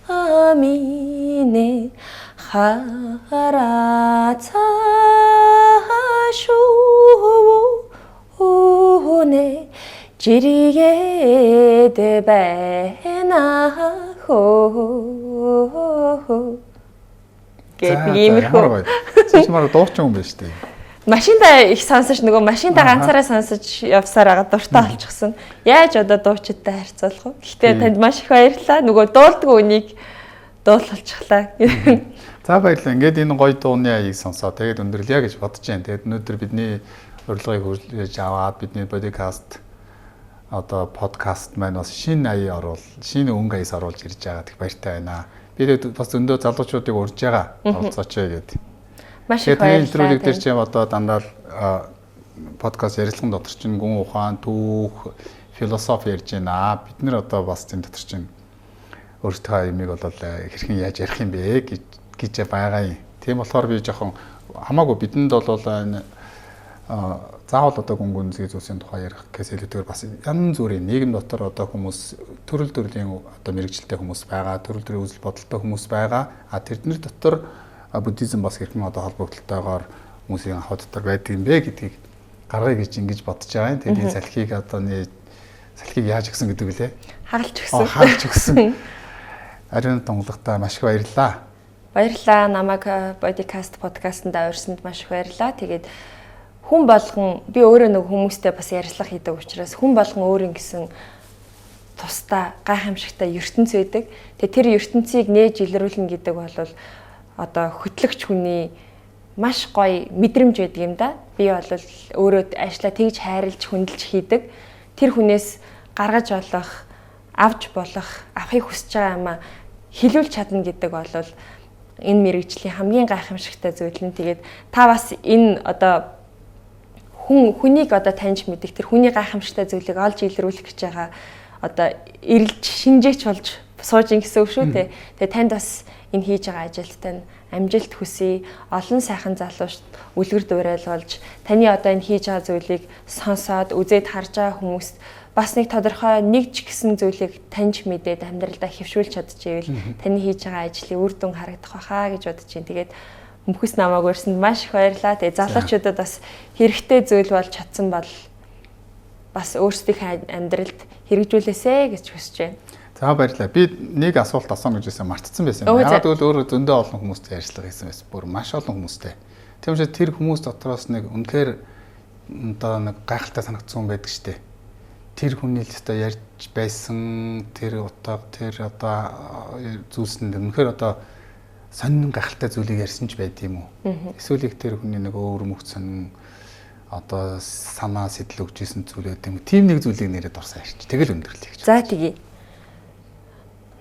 амине харацашууне жиригэд байна хөө гэдэг иймэрхүү. Чимээр дуучин юм байна шүү дээ. Машинда их сонсож нөгөө машинда ганцаараа сонсож явсаар байгаа дуртай болчихсон. Яаж одоо дуучидтай харьцуулах вэ? Гэхдээ танд маш их баярлалаа. Нөгөө дуулдаг үнийг дуулчихлаа. За баярлалаа. Ингээд энэ гоё дууны аяыг сонсоо. Тэгээд өндөрлөе гэж бодож байна. Тэгээд өнөөдөр бидний урилгыг хүлээж аваад бидний бодикаст одоо подкаст маань бас шинэ аяа оруул, шинэ өнгө аяс оруулж ирж байгаа. Тэг баяртай байна. Бид бас өндөө залуучуудыг урьж байгаа. Олцооч гэдэг. Маш их баярлалаа. Нэвтрүүлэг дээр чинь одоо дандаа подкаст ярилцлагын дотор чинь гүн ухаан, түүх, философи ярьж байна. Бид нэр одоо бас энэ дотор чинь өөртөө юмыг бол хэрхэн яаж ярих юм бэ гэж байгаа юм. Тийм болохоор би жоохон хамаагүй бидэнд бол энэ заавал одоо гүн зүй зүйлсийн тухай ярих гэсэн илүүтэйгээр бас янз бүрийн нийгэм дотор одоо хүмүүс төрөл төрлийн одоо мэрэгчлээ хүмүүс байгаа, төрөл төрлийн үзэл бодолтой хүмүүс байгаа. Тэрднэр дотор буддизм бас хэрхэн одоо холбогдлолтойгоор хүмүүсийн анх дотор байдаг юм бэ гэдгийг гаргая гэж ингэж бодож байгаа юм. Тэгээд энэ салхийг одоо салхийг яаж өгсөн гэдэг үлээ. Хагалж өгсөн. Ариун тунгалагтаа маш их баярлалаа. Баярлалаа. Намайг Бодикаст подкастт авирсанд маш их баярлалаа. Тэгээд хүн болгон би өөрөө нэг хүмүүстэй бас ярилцлага хийдэг учраас хүн болгон өөр ингэсэн тусдаа гайхамшигтай ертөнц байдаг. Тэгээд тэр ертөнцийг нээж илрүүлнэ гэдэг бол одоо хөтлөгч хүний маш гоё мэдрэмж байдаг юм да. Би бол өөрөө ажлаа тэгж хайрлж хүндэлж хийдэг. Тэр хүнээс гаргаж болох, авч болох, авахыг хүсэж байгаа юмаа хэлүүлж чадна гэдэг бол энэ мэрэгжлийн хамгийн гайхамшигтай зүйл нь. Тэгээд та бас энэ одоо хүнийг одоо таньж мэдэх тэр хүний гайхамшигтай зүйлийг олж илрүүлэх гэж байгаа одоо эрэлж шинжээч болж сууж ин гэсэн үг шүү дээ. Тэгээд танд бас энэ хийж байгаа ажилд тань амжилт хүсье. Олон сайхан залуучд үлгэр дуурайлуулж таны одоо энэ хийж байгаа зүйлийг сонсоод үзээд харж байгаа хүмүүст бас нэг тодорхой нэг ч гэсэн зүйлийг таньж мэдээд амьдралдаа хэвшүүлж чадчихвэл таны хийж байгаа ажлын үр дүн харагдах байхаа гэж бодож байна. Тэгээд мөнхөс намайг урьсанд маш их баярлалаа. Тэгээд залуучуудад бас хэрэгтэй зүйл болж чадсан бол бас өөрсдийнхээ амьдралд хэрэгжүүлээсэ гэж хүсэж байна. За баярлалаа. Би нэг асуулт асуух гэж байсан мартцсан байсан. Яагаад гэвэл өөрөө зөндөө олон хүмүүстэй ярьцлага хийсэн байсан. Бүр маш олон хүмүүстэй. Тийм учраас тэр хүмүүс дотроос нэг үнэхээр одоо нэг гайхалтай санагдсан байдаг штеп. тэр хүний л өстой ярьж байсан тэр утга тэр одоо зүйлсэнд үнэхээр одоо сонин гахалтай зүйлийг ярьсан ч байд юм уу? Эсвэл их тэр хүний нэг өөр мөхцөн одоо санаа сэтэл өгч исэн зүйл байд юм. Тим нэг зүйлийг нэрэд орсон ярьч. Тэгэл өндөрлөе гэж. За тэгье.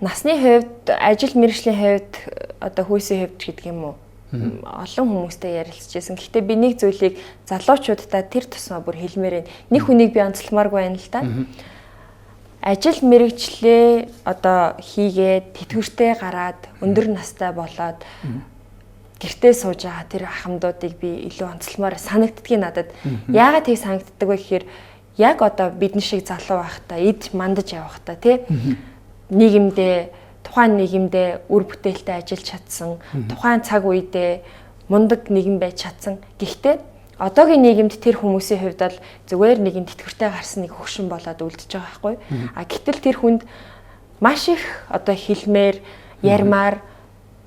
Насны хувьд, ажил мэргэжлийн хувьд одоо хүйсийн хувьд гэдэг юм уу? Олон хүмүүстэй ярилцчихсэн. Гэхдээ би нэг зүйлийг залуучуудаа тэр тусмаа бүр хэлмээр байна. Нэг хүнийг би онцлмааргүй байна л да. Ажил мэргэжлээ одоо хийгээд тэтгэвртэй гараад өндөр настай болоод гэртээ сууж байгаа тэр ахмадуудыг би илүү онцлмаар санагддгийг надад. Яагаад тийг санагддаг вэ гэхээр яг одоо бидний шиг залуу байхдаа эд мандаж явахдаа тий нийгэмдээ тухайн нийгэмдээ үр бүтээлтэй ажиллаж чадсан, тухайн цаг үедээ мундаг нийгэм байж чадсан. Гэхдээ одоогийн нийгэмд тэр хүмүүсийн хувьд бол зүгээр нэг юм тэтгэвртэй гарсан нэг хөгшин болоод үлдчихэж байгаа байхгүй. А гэтэл тэр хүнд маш их одоо хэлмээр, ярмаар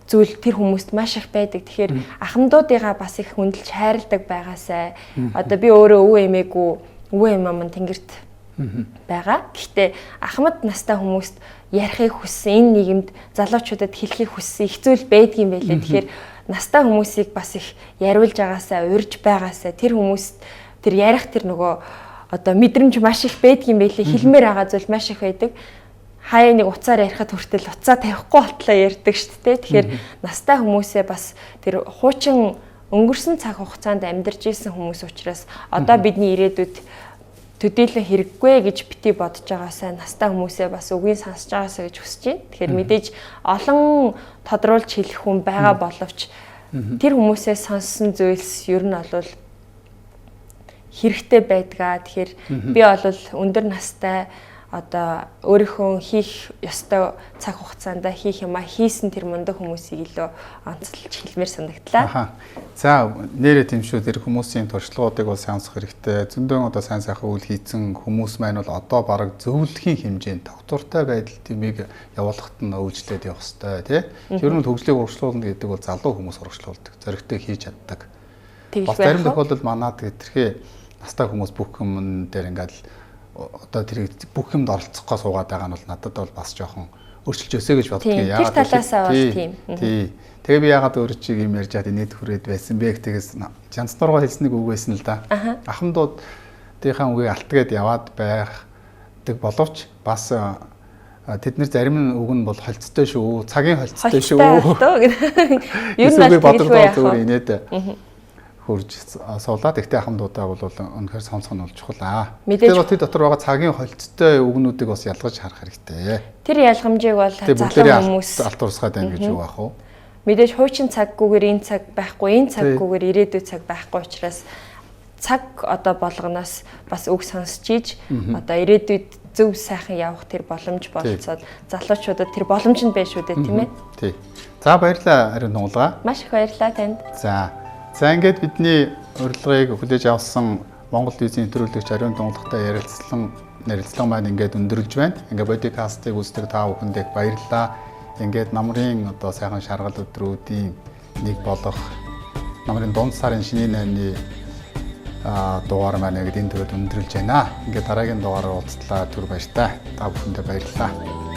зүйл тэр хүмүүст маш их байдаг. Тэгэхээр ахмадуудыгаа бас их хүндэлж хайрладаг байгаасай. Одоо би өөрөө өвөө эмээгүй, өвөө эмээ маань тэнгэрт байгаа. Гэхдээ ахмад настай хүмүүст ярихыг хүссэн, энэ нийгэмд залуучуудад хэлхийг хүссэн их зүйл байдгийм байлээ. Тэгэхээр настай хүмүүсийг бас их яриулж байгаасаа, урьж байгаасаа тэр хүмүүст тэр ярих тэр нөгөө одоо мэдрэмж маш их байдгийм байлээ. Хэлмээр байгаа зүйл маш их байдаг. Хаяа нэг уцаар ярихад хүртэл уцаа тавихгүй болтлоо ярьдаг шүү дээ. Тэгэхээр настай хүмүүсээ бас тэр хуучин өнгөрсөн цаг хугацаанд амьдарч ирсэн хүмүүс учраас одоо бидний ирээдүйд төдийлөн хэрэггүй гэж бити бодож байгаасаа настай хүмүүсээ бас үгийг сонсож байгаасаа гэж хүсэж байна. Тэгэхээр мэдээж олон тодруулж хэлэх хүн байгаа боловч тэр хүмүүсээ сонссон зүйлс ер нь бол хэрэгтэй байдгаа. Тэгэхээр би бол өндөр настай одоо өөрийнхөө хийх ёстой цаг хугацаанд хийх юмаа хийсэн тэр мундаг хүмүүсийг илүү онцлж хэлмээр санагдлаа. За нэрээ тийм шүү, тэр хүмүүсийн туршлагуудыг бол сонсох хэрэгтэй. Зөндөө одоо сайн сайхан үйл хийцэн хүмүүс маань бол одоо бараг зөвлөхийн хэмжээнд тогтвортой байдал тэмийг явуулахад нь үйлчлээд явах хэрэгтэй тий. Тэр нь хөгжлийг урагшлуулна гэдэг бол залуу хүмүүс урагшлуулдаг, зоригтой хийж чаддаг. Бас зарим тохиолдолд манад гэтэрхээ настай хүмүүс бүх юм дээр ингээд одоо тэр бүх юмд оролцохгүй суугаад байгаа нь бол надад бол бас жоохон өөрчилж өсөө гэж боддгийг. Тэр талаасаа бол тийм. Тий. Тэгээ би яагаад өөр чиг юм ярьж хаад нийт хүрээд байсан бэ гэтгээс жанц дургуй хэлснийг үг байсан л да. Ахмадуудынхаа үгийг алтгээд яваад байдаг боловч бас тэд нар зарим нь үг нь бол холцтой шүү. Цагийн холцтой шүү. Ер нь бол зүгээр инээд хурж суулаад ихтэй ахмадуудаа бол үнэхээр сонсох нь бол чухал. Тэгээд тэр дотор байгаа цагийн холцтой үгнүүдийг бас ялгаж харах хэрэгтэй. Тэр ялгамжийг бол залуу хүмүүс алт урсгаад байна гэж юу ах вэ? Мэдээж хуучин цаггүйгээр энэ цаг байхгүй, энэ цаггүйгээр ирээдүйн цаг байхгүй учраас цаг одоо болгоноос бас үг сонсч ийж одоо ирээдүйд зөв сайхан явах тэр боломж болцоод залуучуудад тэр боломж нь байна шүү дээ, тийм ээ. Тий. За баярлалаа Ариун Тунгалгаа. Маш их баярлалаа танд. За ингээд бидний урилгыг хүлээж авсан Монгол визийн нэвтрүүлэгч Ариун Тунгалгатай ярилцлага маань ингээд өндөрлж байна. Ингээд бодикастыг үздэг та бүхэндээ баярлалаа. Ингээд намрын одоо сайхан шаргал өдрүүдийн нэг болох намрын дунд сарын шинийн 8-ны дугаар маань ингээд энэ төрөд өндөрлж байна. Ингээд дараагийн дугаараар уулзлаа. Түр баяр та. Та бүхэндээ баярлалаа.